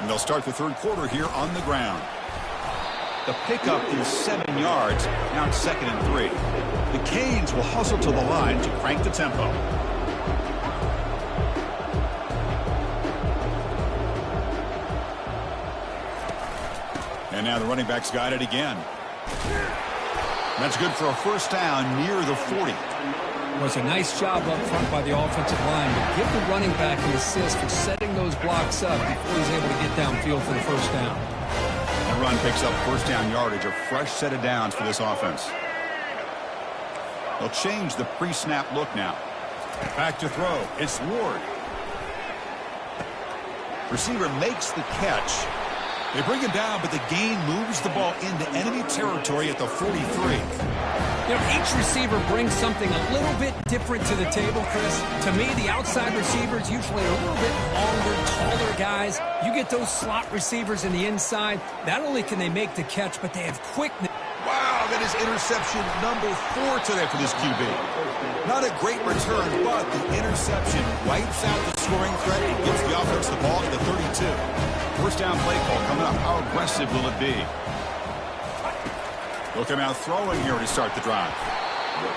And they'll start the third quarter here on the ground. The pickup is 7 yards. Now it's 2nd and 3. The Canes will hustle to the line to crank the tempo. And now the running back's got it again. That's good for a first down near the 40. It was a nice job up front by the offensive line, but give the running back an assist for setting those blocks up before he's able to get downfield for the first down. The run picks up first down yardage, a fresh set of downs for this offense. They'll change the pre-snap look now. Back to throw. It's Ward. Receiver makes the catch. They bring him down, but the gain moves the ball into enemy territory at the 43. You know, each receiver brings something a little bit different to the table, Chris. To me, the outside receivers usually are a little bit longer, taller guys. You get those slot receivers in the inside. Not only can they make the catch, but they have quickness. Wow, that is interception number 4 today for this QB. Not a great return, but the interception wipes out the scoring threat and gives the offense the ball at the 32. First down play call coming up. How aggressive will it be? He'll come out throwing here to start the drive.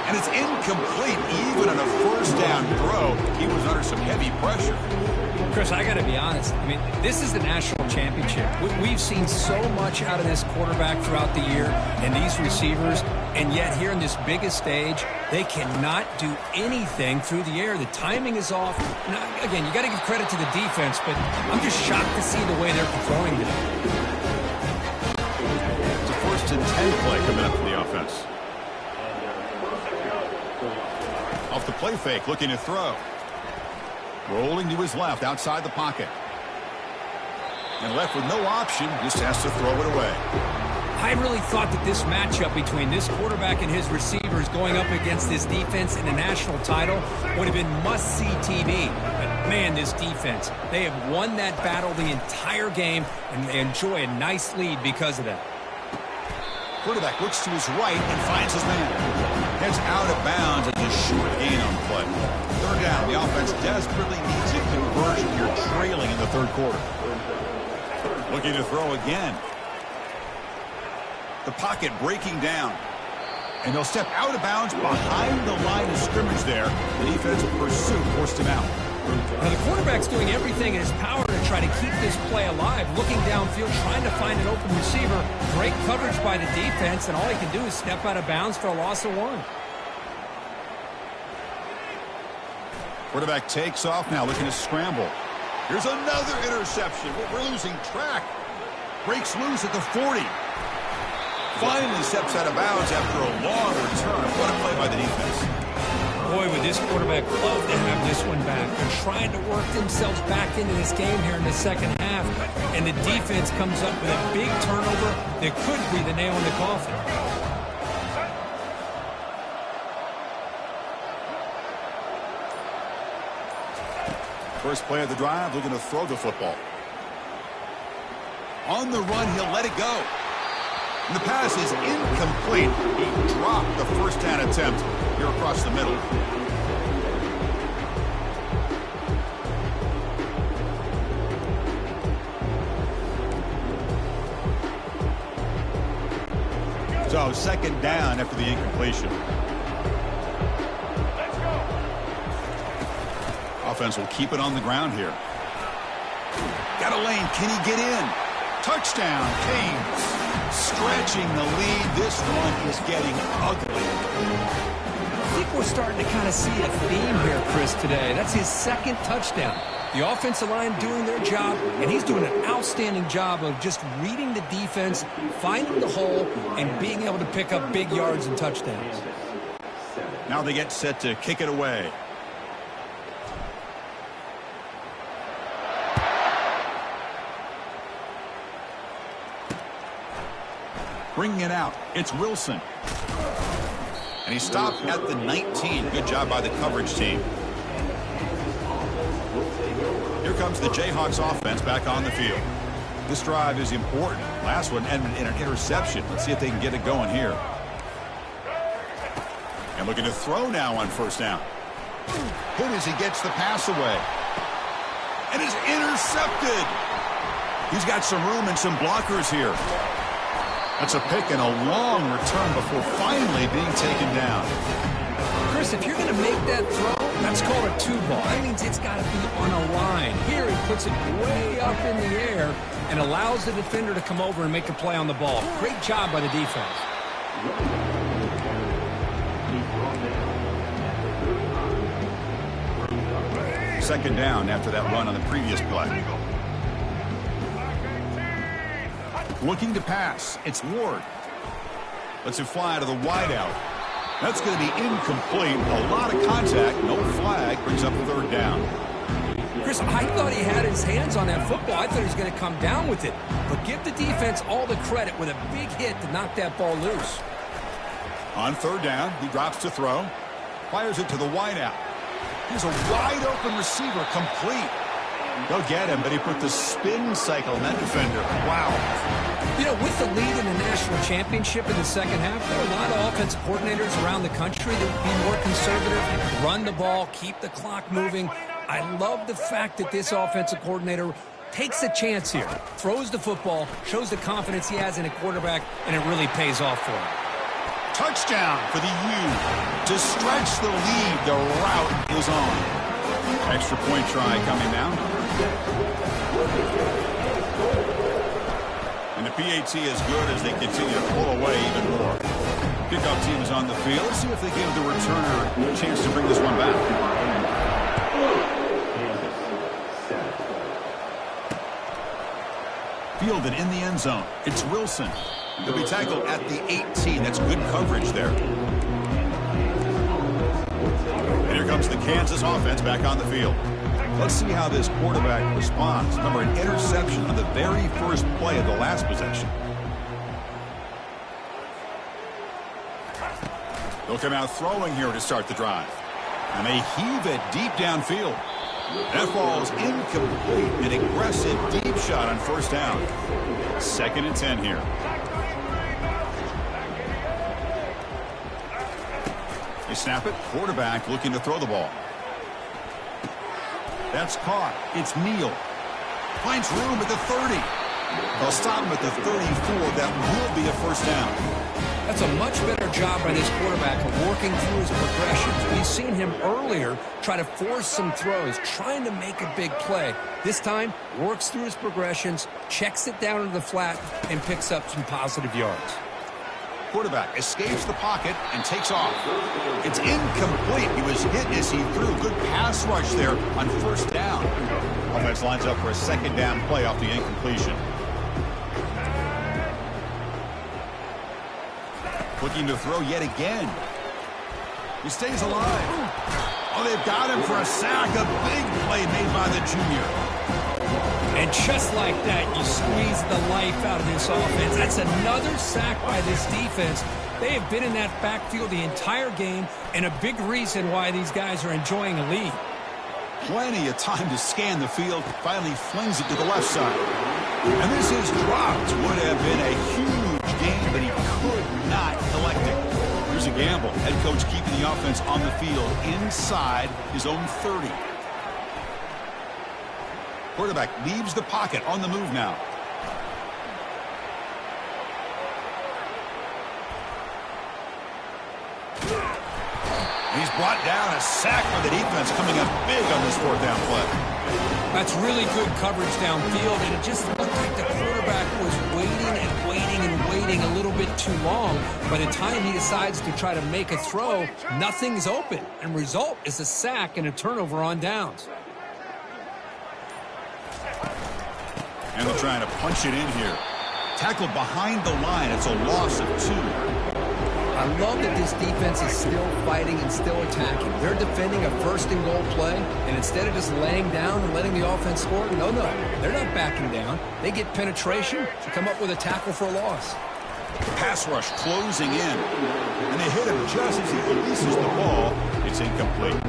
And it's incomplete. Even on a first down throw, he was under some heavy pressure. Chris, I got to be honest. I mean, this is the national championship. We've seen so much out of this quarterback throughout the year and these receivers, and yet here in this biggest stage, they cannot do anything through the air. The timing is off. Now, again, you got to give credit to the defense, but I'm just shocked to see the way they're performing today. It's a 1st and 10 play coming up for the offense. Off the play fake, looking to throw. Rolling to his left, outside the pocket. And left with no option, just has to throw it away. I really thought that this matchup between this quarterback and his receivers going up against this defense in a national title would have been must-see TV. But, man, this defense, they have won that battle the entire game, and they enjoy a nice lead because of that. Quarterback looks to his right and finds his man. Heads out of bounds as a short gain on play. 3rd down. The offense desperately needs a conversion here, trailing in the 3rd quarter. Looking to throw again. The pocket breaking down. And they'll step out of bounds behind the line of scrimmage there. The defensive pursuit forced him out. Now, the quarterback's doing everything in his power to try to keep this play alive, looking downfield, trying to find an open receiver. Great coverage by the defense, and all he can do is step out of bounds for a loss of 1. Quarterback takes off now, looking to scramble. Here's another interception. We're losing track. Breaks loose at the 40. Finally steps out of bounds after a long return. What a play by the defense. Boy, would this quarterback love to have this one back. They're trying to work themselves back into this game here in the second half, and the defense comes up with a big turnover that could be the nail in the coffin. First play of the drive, looking to throw the football. On the run, he'll let it go. And the pass is incomplete. He dropped the first down attempt here across the middle. So 2nd down after the incompletion. Offense will keep it on the ground here. Got a lane. Can he get in? Touchdown, Canes. Stretching the lead. This one is getting ugly. I think we're starting to kind of see a theme here, Chris, today. That's his 2nd touchdown. The offensive line doing their job, and he's doing an outstanding job of just reading the defense, finding the hole, and being able to pick up big yards and touchdowns. Now they get set to kick it away. Bringing it out, it's Wilson. And he stopped at the 19. Good job by the coverage team. Here comes the Jayhawks offense back on the field. This drive is important. Last one ended in an interception. Let's see if they can get it going here. And looking to throw now on 1st down. Hit as he gets the pass away. And is intercepted. He's got some room and some blockers here. That's a pick and a long return before finally being taken down. Chris, if you're going to make that throw, that's called a 2-ball. That means it's got to be on a line. Here he puts it way up in the air and allows the defender to come over and make a play on the ball. Great job by the defense. 2nd down after that run on the previous play. Looking to pass. It's Ward. Lets it fly to the wideout. That's going to be incomplete. A lot of contact. No flag. Brings up 3rd down. Chris, I thought he had his hands on that football. I thought he was going to come down with it. But give the defense all the credit with a big hit to knock that ball loose. On third down, he drops to throw. Fires it to the wideout. Here's a wide-open receiver, complete. Go get him, but he put the spin cycle on that defender. Wow. You know, with the lead in the national championship in the second half, there are a lot of offensive coordinators around the country that would be more conservative, run the ball, keep the clock moving. I love the fact that this offensive coordinator takes a chance here, throws the football, shows the confidence he has in a quarterback, and it really pays off for him. Touchdown for the U. To stretch the lead, the route is on. Extra point try coming now. And the PAT is good as they continue to pull away even more. Kickoff team is on the field. Let's see if they give the returner a chance to bring this one back. Fielded in the end zone. It's Wilson. He'll be tackled at the 18. That's good coverage there. And here comes the Kansas offense back on the field. Let's see how this quarterback responds. Remember, an interception on the very first play of the last possession. They'll come out throwing here to start the drive. And they heave it deep downfield. That ball is incomplete. An aggressive deep shot on first down. 2nd and 10 here. They snap it. Quarterback looking to throw the ball. That's caught. It's Neal. Finds room at the 30. They'll stop him at the 34. That will be a first down. That's a much better job by this quarterback of working through his progressions. We've seen him earlier try to force some throws, trying to make a big play. This time, works through his progressions, checks it down into the flat, and picks up some positive yards. Quarterback escapes the pocket and takes off. It's incomplete. He was hit as he threw. Good pass rush there on first down. Offense lines up for a 2nd down play off the incompletion. Looking to throw yet again. He stays alive. Oh, they've got him for a sack. A big play made by the junior. And just like that, you squeeze the life out of this offense. That's another sack by this defense. They have been in that backfield the entire game, and a big reason why these guys are enjoying a lead. Plenty of time to scan the field. Finally flings it to the left side. And this is dropped. Would have been a huge game, but he could not collect it. Here's a gamble. Head coach keeping the offense on the field inside his own 30. Quarterback leaves the pocket on the move now. He's brought down. A sack by the defense coming up big on this 4th down play. That's really good coverage downfield, and it just looked like the quarterback was waiting and waiting and waiting a little bit too long. By the time he decides to try to make a throw, nothing's open, and result is a sack and a turnover on downs. And they're trying to punch it in here. Tackled behind the line. It's a loss of 2. I love that this defense is still fighting and still attacking. They're defending a 1st and goal play, and instead of just laying down and letting the offense score, no, they're not backing down. They get penetration to come up with a tackle for a loss. Pass rush closing in. And they hit him just as he releases the ball. It's incomplete.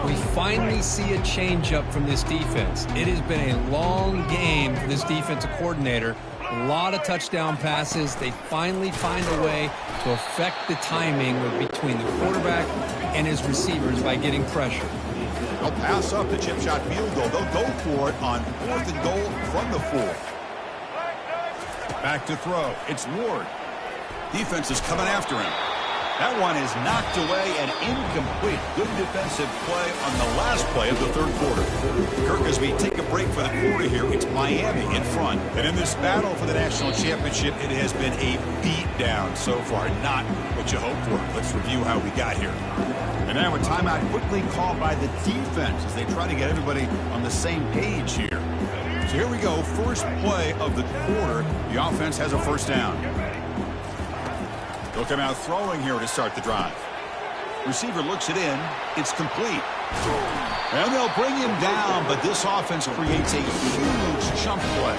We finally see a changeup from this defense. It has been a long game for this defensive coordinator. A lot of touchdown passes. They finally find a way to affect the timing between the quarterback and his receivers by getting pressure. They'll pass up the chip shot field goal. They'll go for it on 4th and goal from the 4. Back to throw. It's Ward. Defense is coming after him. That one is knocked away and incomplete. Good defensive play on the last play of the 3rd quarter. Kirk, as we take a break for the quarter here, it's Miami in front. And in this battle for the national championship, it has been a beatdown so far. Not what you hoped for. Let's review how we got here. And now a timeout quickly called by the defense as they try to get everybody on the same page here. So here we go. First play of the quarter. The offense has a first down. They'll come out throwing here to start the drive. Receiver looks it in. It's complete. And they'll bring him down, but this offense creates a huge jump play.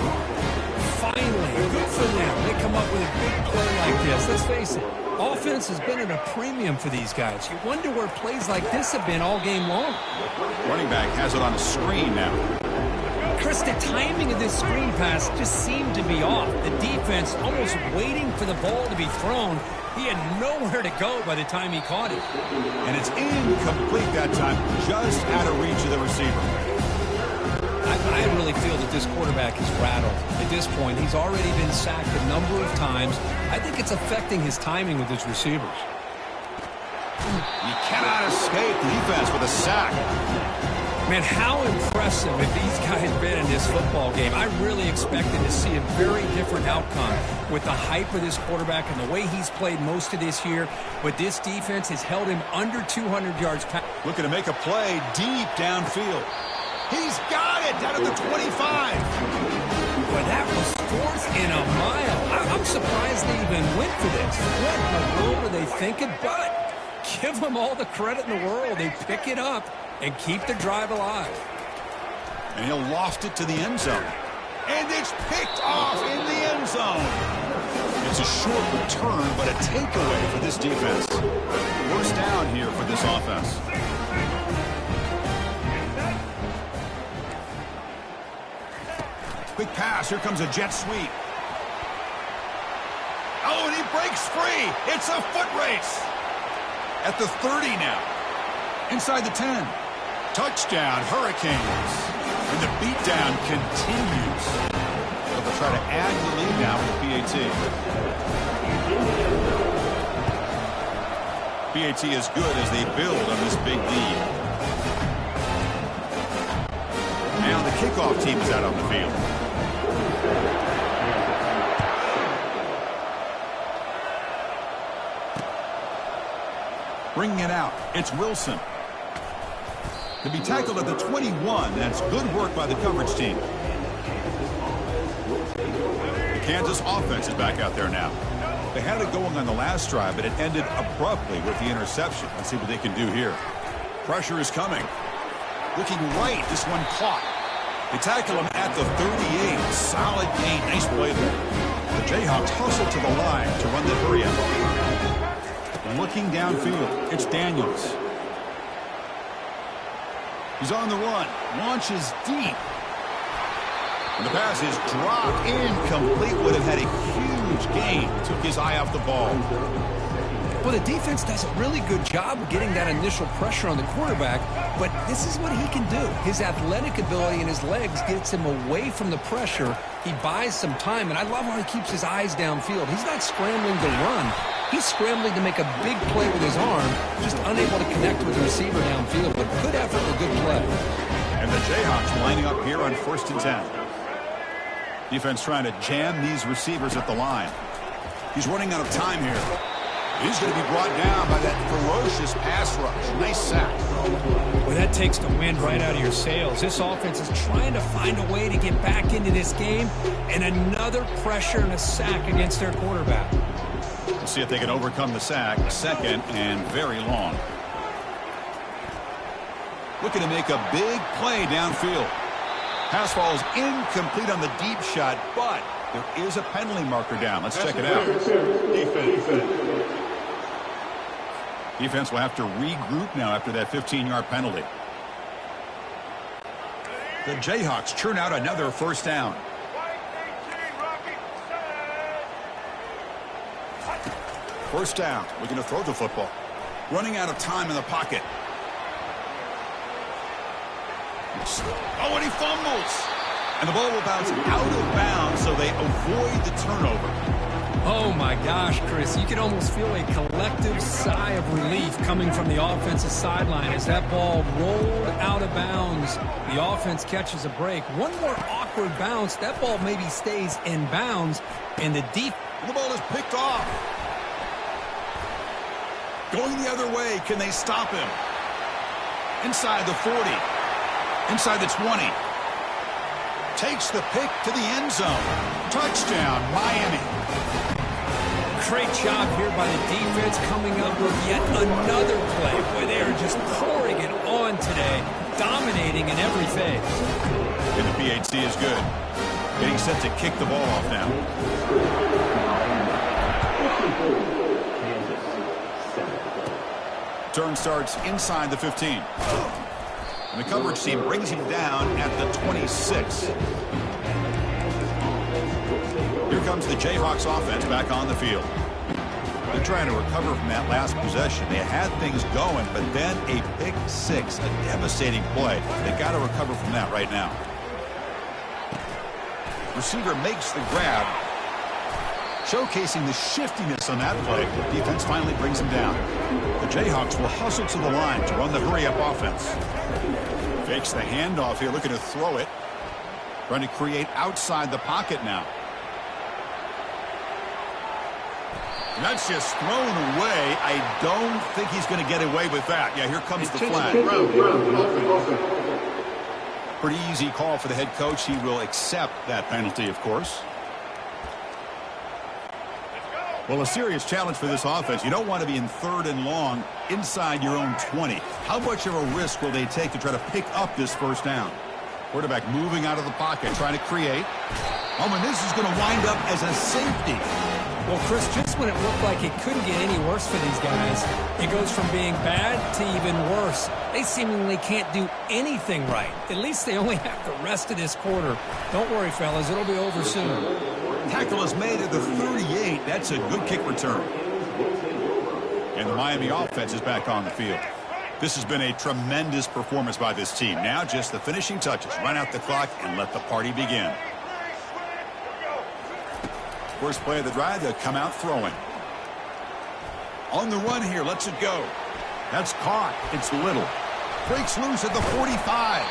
Finally, good for them. They come up with a big play like this. Let's face it, offense has been at a premium for these guys. You wonder where plays like this have been all game long. Running back has it on a screen now. Chris, the timing of this screen pass just seemed to be off. The defense almost waiting for the ball to be thrown. He had nowhere to go by the time he caught it. And it's incomplete that time, just out of reach of the receiver. I really feel that this quarterback is rattled. At this point, he's already been sacked a number of times. I think it's affecting his timing with his receivers. You cannot escape the defense with a sack. Man, how impressive have these guys been in this football game. I really expected to see a very different outcome with the hype of this quarterback and the way he's played most of this year. But this defense has held him under 200 yards. Looking to make a play deep downfield. He's got it down at the 25. But that was 4th and a mile. I'm surprised they even went for this. What in the world were they thinking? But give them all the credit in the world. They pick it up and keep the drive alive. And he'll loft it to the end zone. And it's picked off in the end zone. It's a short return, but a takeaway for this defense. 1st down here for this offense. Quick pass. Here comes a jet sweep. Oh, and he breaks free. It's a foot race. At the 30 now. Inside the 10. Touchdown, Hurricanes. And the beatdown continues. So they'll try to add the lead now with PAT. PAT is good as they build on this big lead. Now the kickoff team is out on the field. Bringing it out, it's Wilson. To be tackled at the 21, that's good work by the coverage team. The Kansas offense is back out there now. They had it going on the last drive, but it ended abruptly with the interception. Let's see what they can do here. Pressure is coming. Looking right, this one caught. They tackle him at the 38. Solid gain, nice play there. The Jayhawks hustle to the line to run the hurry up. Looking downfield, it's Daniels. He's on the run, launches deep. And the pass is dropped, incomplete. Would have had a huge gain. Took his eye off the ball. Well, the defense does a really good job of getting that initial pressure on the quarterback, but this is what he can do. His athletic ability and his legs gets him away from the pressure. He buys some time, and I love how he keeps his eyes downfield. He's not scrambling to run. He's scrambling to make a big play with his arm, just unable to connect with the receiver downfield, but good effort and a good play. And the Jayhawks lining up here on 1st and 10. Defense trying to jam these receivers at the line. He's running out of time here. He's going to be brought down by that ferocious pass rush. Nice sack. Well, that takes the wind right out of your sails. This offense is trying to find a way to get back into this game, and another pressure and a sack against their quarterback. We'll see if they can overcome the sack. 2nd and very long. Looking to make a big play downfield. Pass falls incomplete on the deep shot, but there is a penalty marker down. Let's check it out. Defense will have to regroup now after that 15-yard penalty. The Jayhawks churn out another 1st down. First down, looking to throw the football. Running out of time in the pocket. Oh, and he fumbles. And the ball will bounce out of bounds, so they avoid the turnover. Oh, my gosh, Chris. You can almost feel a collective sigh of relief coming from the offensive sideline as that ball rolled out of bounds. The offense catches a break. One more awkward bounce. That ball maybe stays in bounds, and the ball is picked off. Going the other way. Can they stop him? Inside the 40. Inside the 20. Takes the pick to the end zone. Touchdown, Miami. Great job here by the defense coming up with yet another play. Boy, they are just pouring it on today, dominating in every phase. And the PHC is good. Getting set to kick the ball off now. Turn starts inside the 15. And the coverage team brings him down at the 26. Here comes the Jayhawks offense back on the field. They're trying to recover from that last possession. They had things going, but then a pick six, a devastating play. They got to recover from that right now. Receiver makes the grab, showcasing the shiftiness on that play. Defense finally brings him down. The Jayhawks will hustle to the line to run the hurry-up offense. Fakes the handoff here, looking to throw it. Trying to create outside the pocket now. And that's just thrown away. I don't think he's going to get away with that. Yeah, here comes the flag. Pretty easy call for the head coach. He will accept that penalty, of course. Well, a serious challenge for this offense. You don't want to be in 3rd and long inside your own 20. How much of a risk will they take to try to pick up this first down? Quarterback moving out of the pocket, trying to create. Oh, and this is going to wind up as a safety. Well, Chris, just when it looked like it couldn't get any worse for these guys, it goes from being bad to even worse. They seemingly can't do anything right. At least they only have the rest of this quarter. Don't worry, fellas. It'll be over soon. Tackle is made at the 38. That's a good kick return. And the Miami offense is back on the field. This has been a tremendous performance by this team. Now just the finishing touches. Run out the clock and let the party begin. First play of the drive, they'll come out throwing. On the run here, lets it go. That's caught. It's Little. Breaks loose at the 45.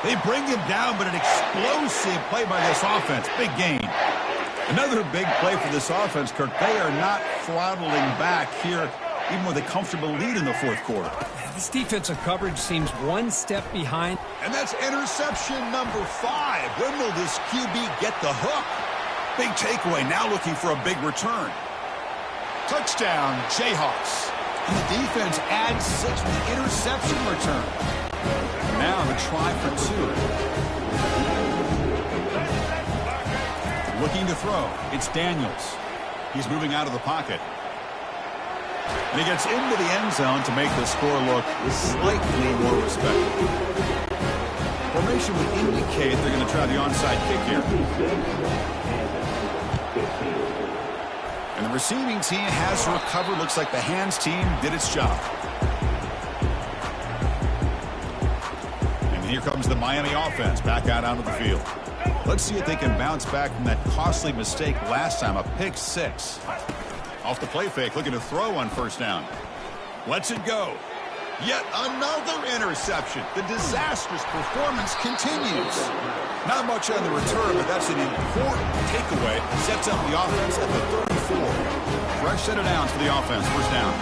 They bring him down, but an explosive play by this offense. Big gain. Another big play for this offense, Kirk. They are not throttling back here, even with a comfortable lead in the 4th quarter. This defensive coverage seems one step behind. And that's interception number 5. When will this QB get the hook? Big takeaway, now looking for a big return. Touchdown, Jayhawks. And the defense adds 6 with the interception return. Now the try for 2. Looking to throw. It's Daniels. He's moving out of the pocket. And he gets into the end zone to make the score look slightly more respectable. Formation would indicate they're going to try the onside kick here. And the receiving team has recovered. Looks like the hands team did its job. And here comes the Miami offense back out onto the field. Let's see if they can bounce back from that costly mistake last time, a pick 6. Off the play fake, looking to throw on first down. Lets it go. Yet another interception. The disastrous performance continues. Not much on the return, but that's an important takeaway. Sets up the offense at the 34. Fresh set of downs for the offense. First down.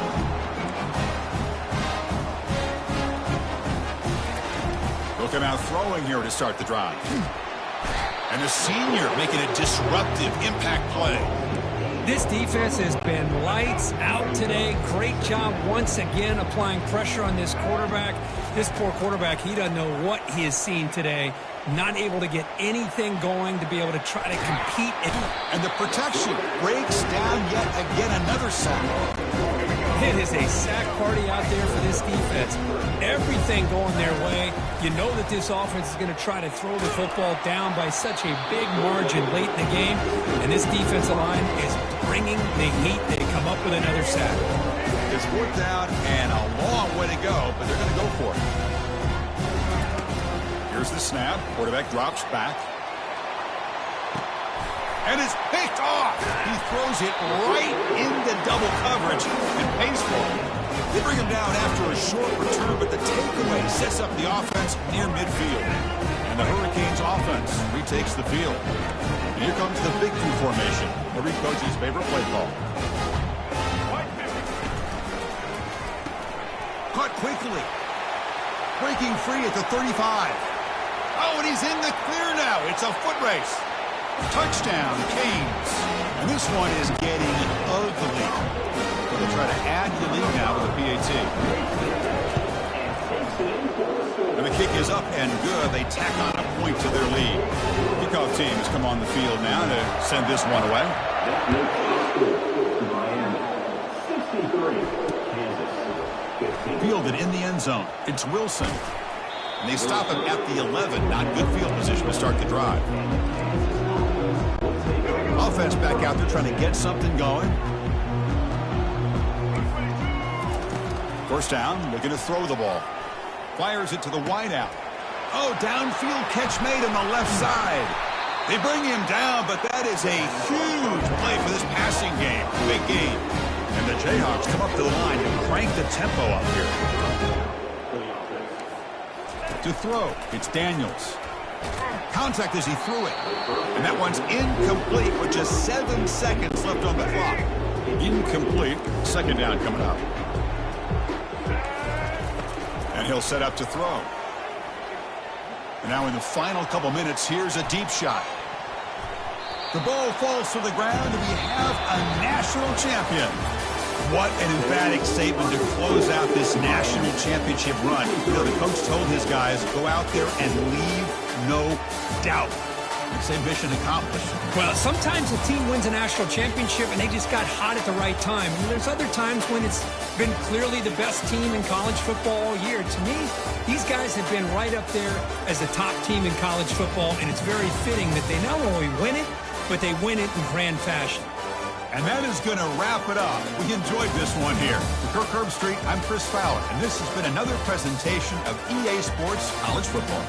They'll come out throwing here to start the drive. And the senior making a disruptive impact play. This defense has been lights out today. Great job once again applying pressure on this quarterback. This poor quarterback, he doesn't know what he has seen today. Not able to get anything going to be able to try to compete. And the protection breaks down yet again, another sack. It is a sack party out there for this defense. Everything going their way. You know that this offense is going to try to throw the football down by such a big margin late in the game. And this defensive line is bringing the heat. They come up with another sack. It's 4th down and a long way to go, but they're going to go for it. Here's the snap. Quarterback drops back. And it's picked off. He throws it right into double coverage and pays for it. They bring him down after a short return, but the takeaway sets up the offense near midfield. And the Hurricanes offense retakes the field. And here comes the big two formation, every coach's favorite play call. Caught quickly. Breaking free at the 35. Oh, and he's in the clear now. It's a foot race. Touchdown, Canes. And this one is getting add to the lead now with a PAT. And the kick is up and good. They tack on a point to their lead. Kickoff team has come on the field now to send this one away. Fielded in the end zone. It's Wilson. And they stop him at the 11. Not good field position to start the drive. Offense back out there trying to get something going. First down, looking to throw the ball. Fires it to the wideout. Oh, downfield catch made on the left side. They bring him down, but that is a huge play for this passing game. Big game. And the Jayhawks come up to the line and crank the tempo up here. To throw, it's Daniels. Contact as he threw it. And that one's incomplete with just 7 seconds left on the clock. Incomplete. Second down coming up. And he'll set up to throw. And now in the final couple minutes, here's a deep shot. The ball falls to the ground, and we have a national champion. What an emphatic statement to close out this national championship run. You know, the coach told his guys, go out there and leave no doubt. Say mission accomplished. Well, sometimes a team wins a national championship and they just got hot at the right time. And there's other times when it's been clearly the best team in college football all year. To me, these guys have been right up there as the top team in college football, and it's very fitting that they not only win it, but they win it in grand fashion. And that is going to wrap it up. We enjoyed this one here. For Kirk Herbstreit, I'm Chris Fowler, and this has been another presentation of EA Sports College Football.